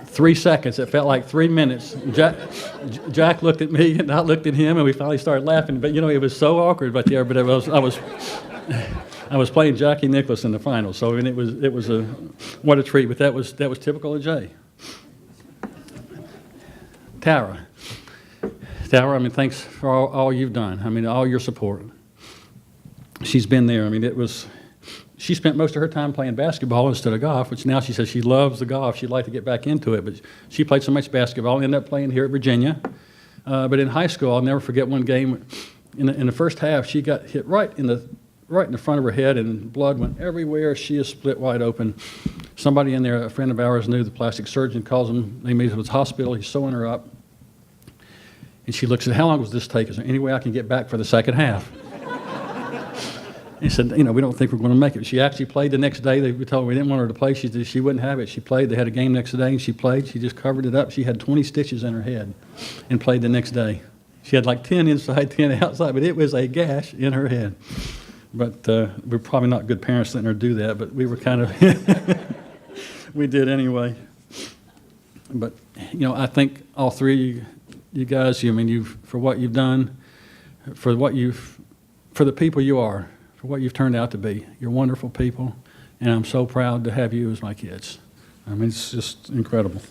3 seconds. It felt like 3 minutes. Jack looked at me, and I looked at him, and we finally started laughing. But, you know, it was so awkward right there. But I was playing Jackie Nicklaus in the finals, so I mean, it was what a treat. But that was typical of Jay. Tara, I mean, thanks for all you've done. I mean, all your support. She's been there. I mean, she spent most of her time playing basketball instead of golf, which now she says she loves the golf. She'd like to get back into it, but she played so much basketball, ended up playing here at Virginia. But in high school, I'll never forget one game. In the first half, she got hit right in the front of her head, and blood went everywhere. She is split wide open. Somebody in there, a friend of ours, knew the plastic surgeon, calls him. They made it to the hospital. He's sewing her up. And she looks at, how long does this take? Is there any way I can get back for the second half? He said, you know, we don't think we're going to make it. She actually played the next day. They told her we didn't want her to play. She wouldn't have it. She played. They had a game next day, and she played. She just covered it up. She had 20 stitches in her head and played the next day. She had like 10 inside, 10 outside, but it was a gash in her head. But we're probably not good parents letting her do that, but we were kind of, we did anyway. But, you know, I think all three of you guys, I mean, for what you've done, for the people you are, for what you've turned out to be. You're wonderful people, and I'm so proud to have you as my kids. I mean, it's just incredible.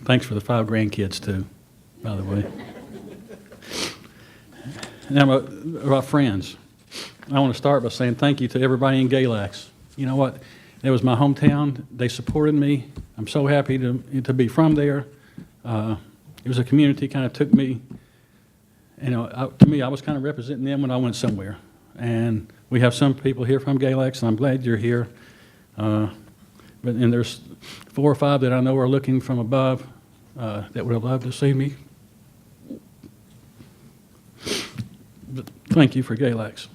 Thanks for the 5 grandkids, too, by the way. Now, about friends, I want to start by saying thank you to everybody in Galax. You know what? It was my hometown. They supported me. I'm so happy to be from there. It was a community kind of took me, you know, to me, I was kind of representing them when I went somewhere. And we have some people here from Galax, and I'm glad you're here. and there's 4 or 5 that I know are looking from above that would have loved to see me. But thank you for Galax.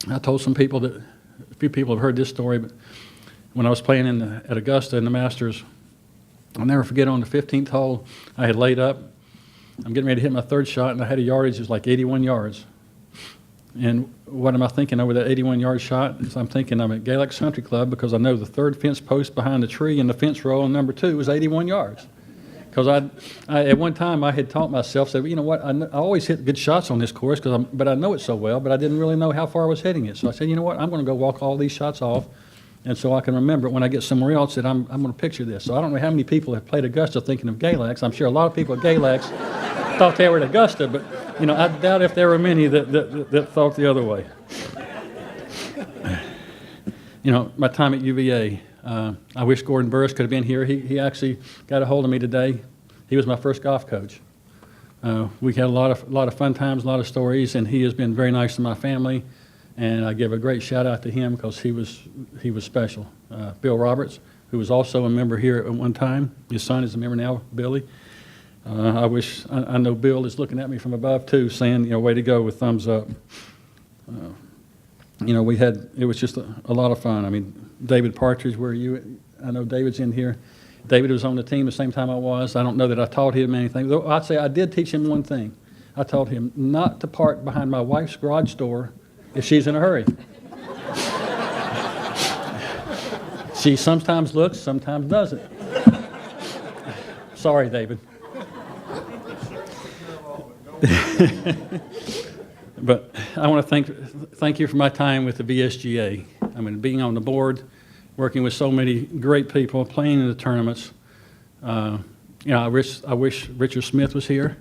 I told some people that, a few people have heard this story, but when I was playing at Augusta in the Masters, I'll never forget on the 15th hole, I had laid up. I'm getting ready to hit my 3rd shot, and I had a yardage, it was like 81 yards. And what am I thinking over that 81-yard shot? Is I'm thinking I'm at Galax Country Club because I know the 3rd fence post behind the tree and the fence row on number 2 was 81 yards. Because I at one time I had taught myself, said, you know what, I always hit good shots on this course, but I know it so well, but I didn't really know how far I was hitting it. So I said, you know what, I'm going to go walk all these shots off, and so I can remember it when I get somewhere else that I'm going to picture this. So I don't know how many people have played Augusta thinking of Galax. I'm sure a lot of people at Galax thought they were at Augusta, but you know, I doubt if there were many that thought the other way. You know, my time at UVA, I wish Gordon Burris could have been here. He actually got a hold of me today. He was my first golf coach. We had a lot of fun times, a lot of stories, and he has been very nice to my family. And I give a great shout out to him because he was special. Bill Roberts, who was also a member here at one time. His son is a member now, Billy. I know Bill is looking at me from above too, saying, you know, way to go with thumbs up. You know, it was just a lot of fun. I mean, David Partridge, I know David's in here. David was on the team the same time I was. I don't know that I taught him anything. Though I'd say I did teach him one thing. I taught him not to park behind my wife's garage door if she's in a hurry. She sometimes looks, sometimes doesn't. Sorry, David. But I want to thank you for my time with the VSGA. I mean, being on the board, working with so many great people, playing in the tournaments. You know, I wish Richard Smith was here.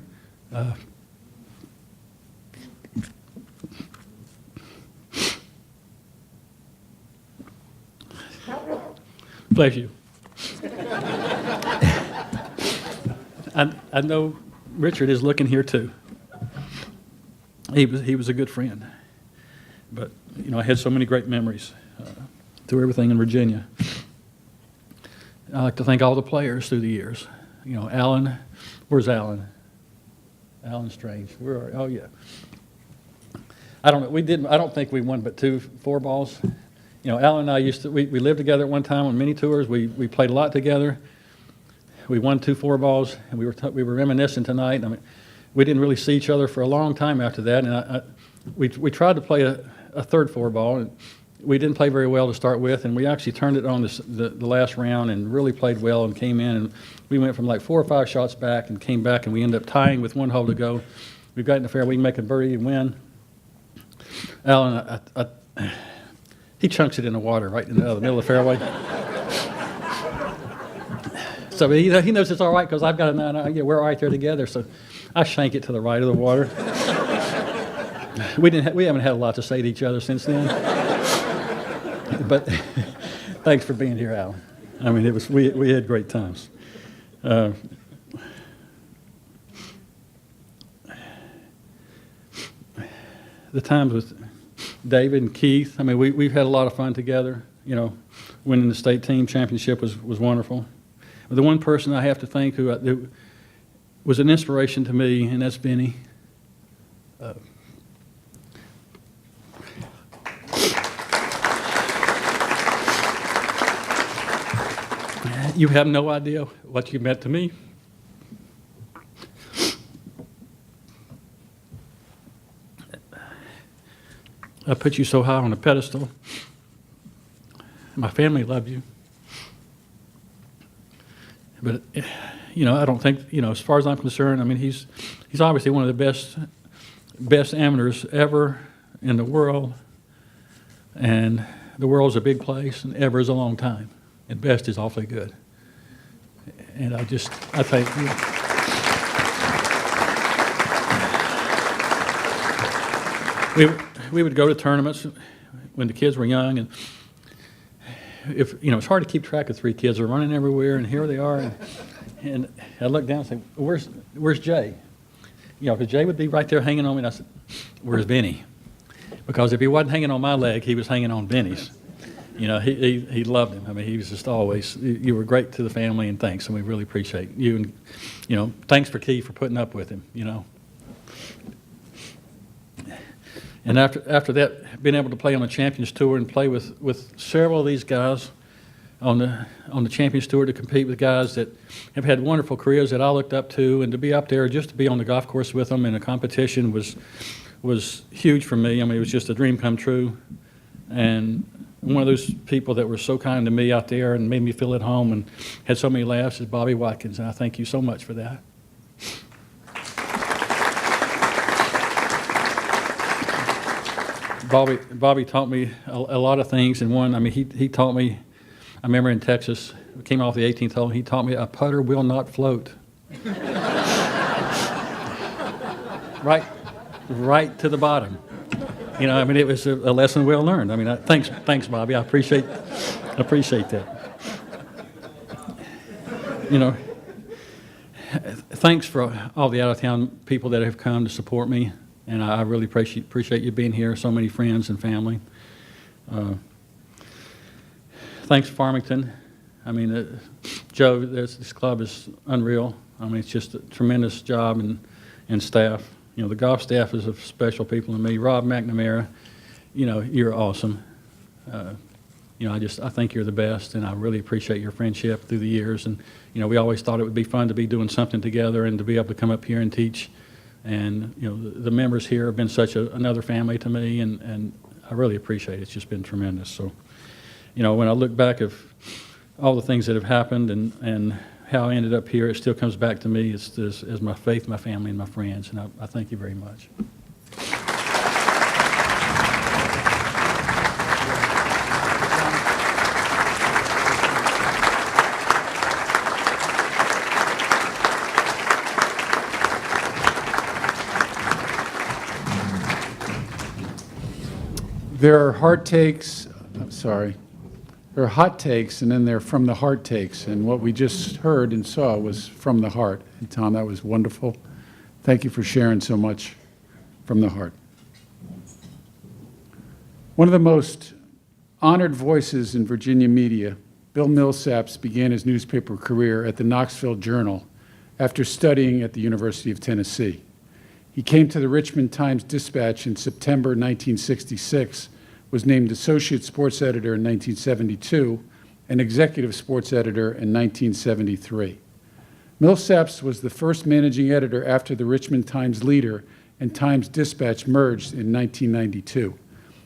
Bless you. I know Richard is looking here too. He was a good friend, but you know, I had so many great memories through everything in Virginia. I like to thank all the players through the years. You know, Alan, where's Alan? Alan Strange. Where are? Oh yeah. I don't know. I don't think we won but 2 4-balls. You know, Alan and I we lived together at one time on many tours. We played a lot together. We won 2 4-balls, and we were reminiscing tonight. I mean, we didn't really see each other for a long time after that, and we tried to play a 3rd 4-ball, and we didn't play very well to start with, and we actually turned it on the last round and really played well and came in, and we went from like 4 or 5 shots back and came back, and we ended up tying with 1 hole to go. We got in the fairway, we can make a birdie and win. Alan, he chunks it in the water right in the middle of the fairway. So he knows it's all right because I've got a 9. Yeah, we're right there together. So I shank it to the right of the water. We haven't had a lot to say to each other since then. But thanks for being here, Alan. I mean, we had great times. The times with David and Keith, I mean, we've had a lot of fun together. You know, winning the state team championship was wonderful. But the one person I have to thank who was an inspiration to me, and that's Benny. You have no idea what you meant to me. I put you so high on a pedestal. My family loved you. But, you know, I don't think, you know, as far as I'm concerned, I mean, he's obviously one of the best amateurs ever in the world. And the world's a big place, and ever is a long time. And best is awfully good. And I thank you. We would go to tournaments when the kids were young, and it's hard to keep track of 3 kids. They're running everywhere, and here they are. And I look down and say, "Where's Jay?" You know, because Jay would be right there hanging on me, and I said, "Where's Benny?" Because if he wasn't hanging on my leg, he was hanging on Benny's. You know, he loved him. I mean, he was just always, you were great to the family, and thanks, and we really appreciate you. And, you know, thanks for Key for putting up with him, you know. And after that, being able to play on the Champions Tour and play with several of these guys on the Champions Tour, to compete with guys that have had wonderful careers that I looked up to, and to be up there just to be on the golf course with them in a competition was huge for me. I mean, it was just a dream come true. And one of those people that were so kind to me out there and made me feel at home and had so many laughs is Bobby Watkins, and I thank you so much for that. Bobby taught me a lot of things, and one, I mean, he taught me, I remember in Texas, we came off the 18th hole, he taught me a putter will not float. Right to the bottom. You know, I mean, it was a lesson well learned. I mean, thanks, Bobby. I appreciate that. You know, thanks for all the out-of-town people that have come to support me, and I really appreciate you being here, so many friends and family. Thanks, Farmington. I mean, Joe, this club is unreal. I mean, it's just a tremendous job and staff. You know, the golf staff is of special people to me. Rob McNamara, you know, you're awesome. You know, I think you're the best, and I really appreciate your friendship through the years. And, you know, we always thought it would be fun to be doing something together and to be able to come up here and teach. And, you know, the members here have been such another family to me, and I really appreciate it. It's just been tremendous. So, you know, when I look back of all the things that have happened and how I ended up here, it still comes back to me as my faith, my family, and my friends, and I thank you very much. There are hot takes, there are hot takes, and then there are from the heart takes. And what we just heard and saw was from the heart. And Tom, that was wonderful. Thank you for sharing so much from the heart. One of the most honored voices in Virginia media, Bill Millsaps began his newspaper career at the Knoxville Journal after studying at the University of Tennessee. He came to the Richmond Times-Dispatch in September 1966, was named Associate Sports Editor in 1972, and Executive Sports Editor in 1973. Millsaps was the first managing editor after the Richmond Times-Leader and Times-Dispatch merged in 1992.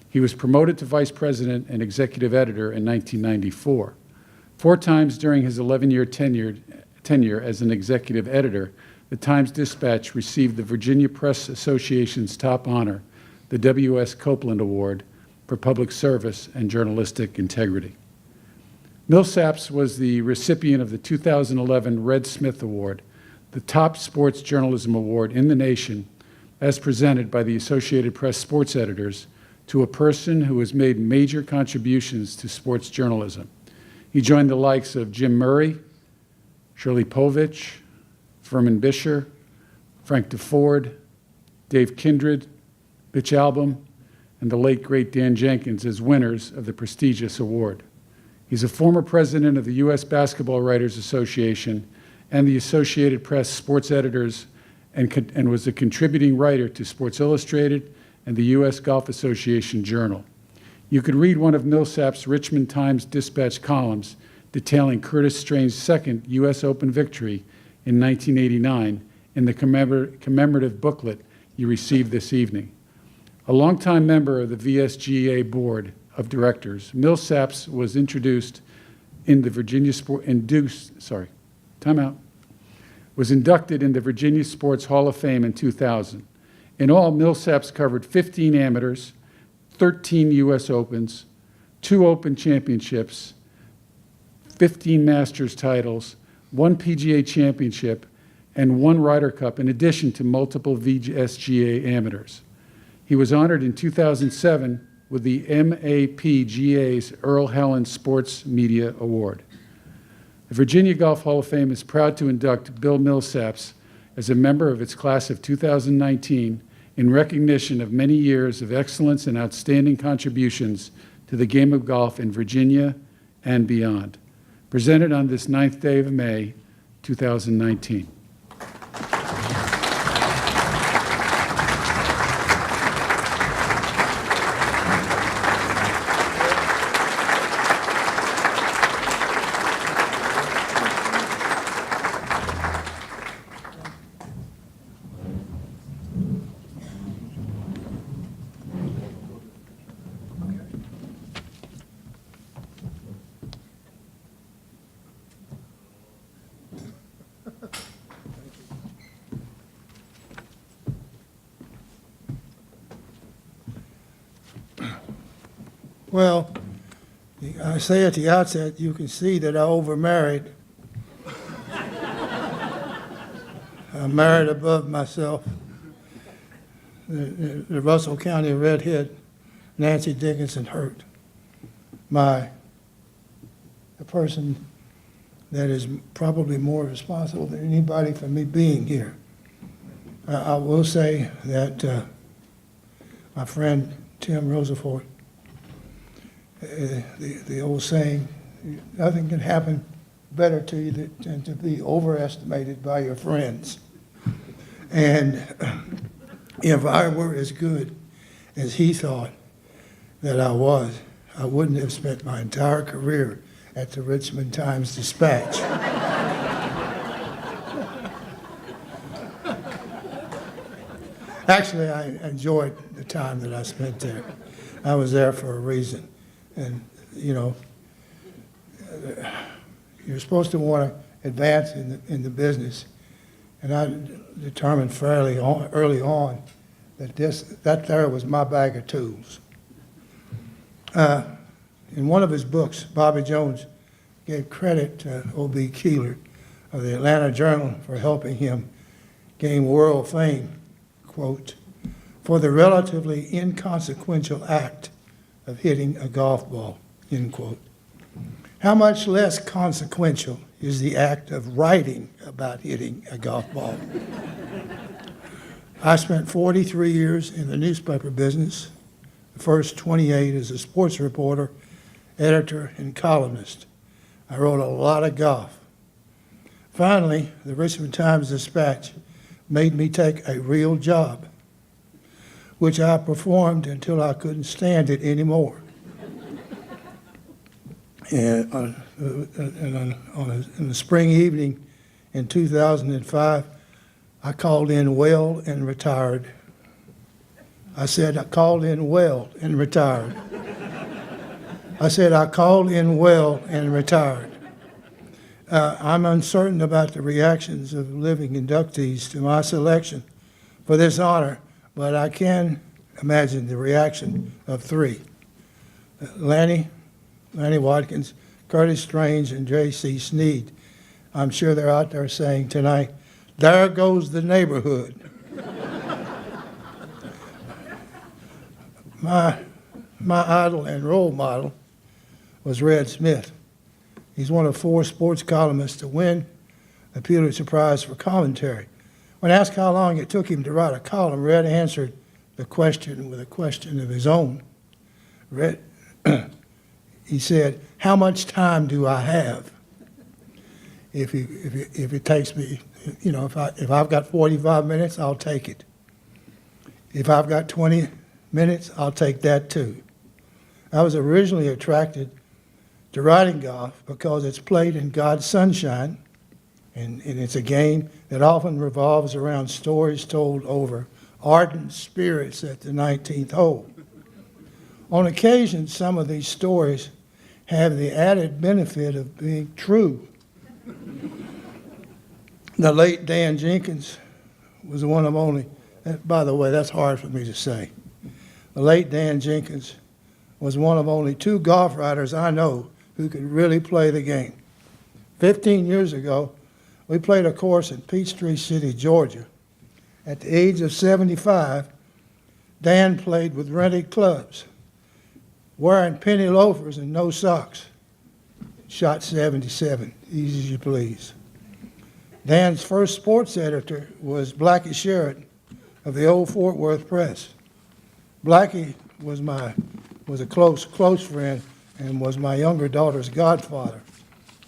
He was promoted to Vice President and Executive Editor in 1994. 4 times during his 11-year tenure as an executive editor, the Times-Dispatch received the Virginia Press Association's top honor, the W.S. Copeland Award for Public Service and Journalistic Integrity. Millsaps was the recipient of the 2011 Red Smith Award, the top sports journalism award in the nation, as presented by the Associated Press sports editors, to a person who has made major contributions to sports journalism. He joined the likes of Jim Murray, Shirley Povich, Furman Bisher, Frank DeFord, Dave Kindred, Bitch Album, and the late, great Dan Jenkins as winners of the prestigious award. He's a former president of the U.S. Basketball Writers Association and the Associated Press sports editors, and was a contributing writer to Sports Illustrated and the U.S. Golf Association Journal. You could read one of Millsaps' Richmond Times-Dispatch columns detailing Curtis Strange's second U.S. Open victory in 1989 in the commemorative booklet you received this evening. A longtime member of the VSGA Board of Directors, Millsaps was inducted in the Virginia Sports Hall of Fame in 2000. In all, Millsaps covered 15 amateurs, 13 U.S. Opens, 2 Open Championships, 15 Masters titles, 1 PGA Championship, and 1 Ryder Cup, in addition to multiple VSGA amateurs. He was honored in 2007 with the MAPGA's Earl Helen Sports Media Award. The Virginia Golf Hall of Fame is proud to induct Bill Millsaps as a member of its class of 2019 in recognition of many years of excellence and outstanding contributions to the game of golf in Virginia and beyond. Presented on this 9th day of May, 2019. Well, I say at the outset, you can see that I overmarried. I married above myself. The Russell County redhead, Nancy Dickinson Hurt, the person that is probably more responsible than anybody for me being here. I will say that my friend Tim Rosefort, the old saying, nothing can happen better to you than to be overestimated by your friends. And if I were as good as he thought that I was, I wouldn't have spent my entire career at the Richmond Times-Dispatch. Actually, I enjoyed the time that I spent there. I was there for a reason. And, you know, you're supposed to want to advance in the business. And I determined fairly early on that that there was my bag of tools. In one of his books, Bobby Jones gave credit to O.B. Keeler of the Atlanta Journal for helping him gain world fame, quote, for the relatively inconsequential act of hitting a golf ball, end quote. How much less consequential is the act of writing about hitting a golf ball? I spent 43 years in the newspaper business, the first 28 as a sports reporter, editor, and columnist. I wrote a lot of golf. Finally, the Richmond Times-Dispatch made me take a real job, which I performed until I couldn't stand it anymore. And in the spring evening in 2005, I called in well and retired. I said I called in well and retired. I said I called in well and retired. I'm uncertain about the reactions of living inductees to my selection for this honor, but I can imagine the reaction of three. Lanny Watkins, Curtis Strange, and J.C. Sneed. I'm sure they're out there saying tonight, there goes the neighborhood. My idol and role model was Red Smith. He's one of 4 sports columnists to win the Pulitzer Prize for commentary. When asked how long it took him to write a column, Red answered the question with a question of his own. Red, he said, how much time do I have? If it takes me, you know, if I've got 45 minutes, I'll take it. If I've got 20 minutes, I'll take that too. I was originally attracted to riding golf because it's played in God's sunshine, and it's a game that often revolves around stories told over ardent spirits at the 19th hole. On occasion, some of these stories have the added benefit of being true. The late Dan Jenkins was one of only, by the way, that's hard for me to say. The late Dan Jenkins was one of only 2 golf riders I know who could really play the game. 15 years ago, we played a course in Peachtree City, Georgia. At the age of 75, Dan played with rented clubs, wearing penny loafers and no socks. Shot 77, easy as you please. Dan's first sports editor was Blackie Sherrod of the old Fort Worth Press. Blackie was my was a close friend and was my younger daughter's godfather.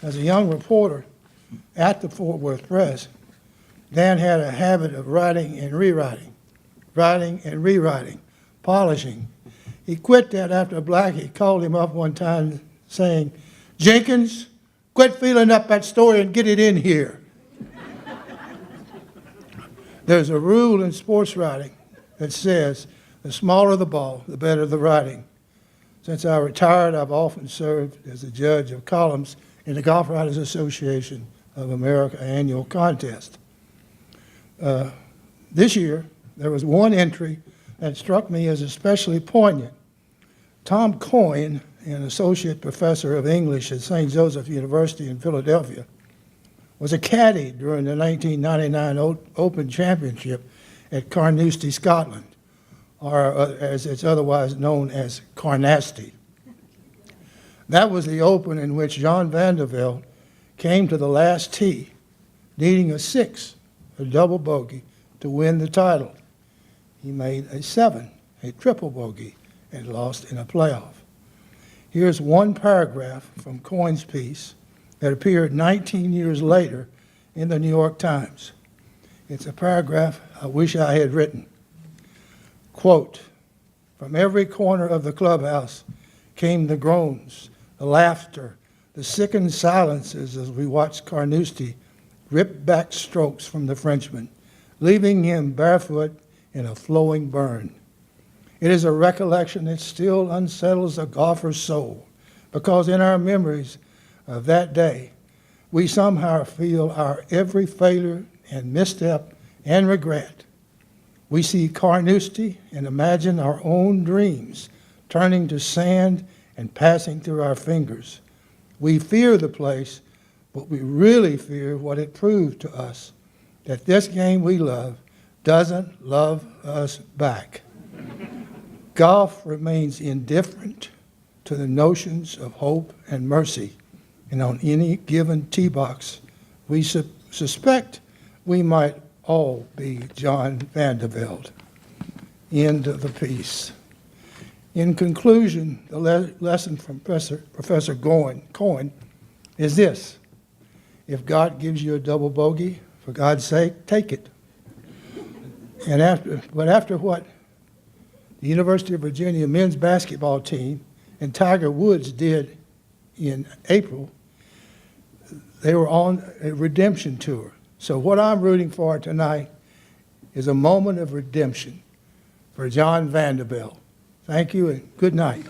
As a young reporter at the Fort Worth Press, Dan had a habit of writing and rewriting, polishing. He quit that after Blackie called him up one time saying, "Jenkins, quit feeling up that story and get it in here." There's a rule in sports writing that says the smaller the ball, the better the writing. Since I retired, I've often served as a judge of columns in the Golf Writers Association of America annual contest. This year, there was one entry that struck me as especially poignant. Tom Coyne, an associate professor of English at St. Joseph University in Philadelphia, was a caddy during the 1999 Open Championship at Carnoustie, Scotland, or as it's otherwise known as Carnasty. That was the Open in which John Vandervelde came to the last tee, needing a 6, a double bogey, to win the title. He made a 7, a triple bogey, and lost in a playoff. Here's one paragraph from Coyne's piece that appeared 19 years later in the New York Times. It's a paragraph I wish I had written. Quote, "From every corner of the clubhouse came the groans, the laughter, the sickened silences as we watched Carnoustie rip back strokes from the Frenchman, leaving him barefoot in a flowing burn. It is a recollection that still unsettles a golfer's soul, because in our memories of that day, we somehow feel our every failure and misstep and regret. We see Carnoustie and imagine our own dreams turning to sand and passing through our fingers. We fear the place, but we really fear what it proved to us, that this game we love doesn't love us back. Golf remains indifferent to the notions of hope and mercy, and on any given tee box, we suspect we might all be John Vandervelde." End of the piece. In conclusion, the lesson from Professor Coyne is this: if God gives you a double bogey, for God's sake, take it. But after what the University of Virginia men's basketball team and Tiger Woods did in April, they were on a redemption tour. So what I'm rooting for tonight is a moment of redemption for John Vandervelde. Thank you and good night.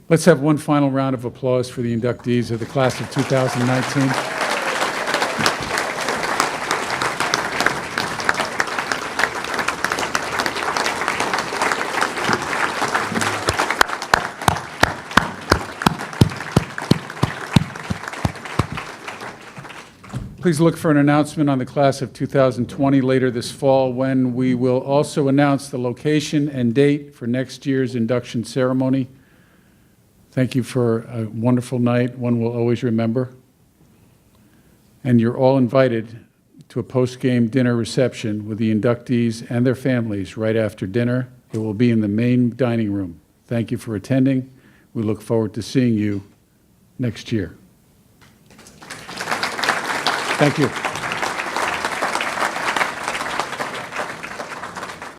Let's have one final round of applause for the inductees of the class of 2019. Please look for an announcement on the class of 2020 later this fall, when we will also announce the location and date for next year's induction ceremony. Thank you for a wonderful night, one we'll always remember. And you're all invited to a post-game dinner reception with the inductees and their families right after dinner. It will be in the main dining room. Thank you for attending. We look forward to seeing you next year. Thank you.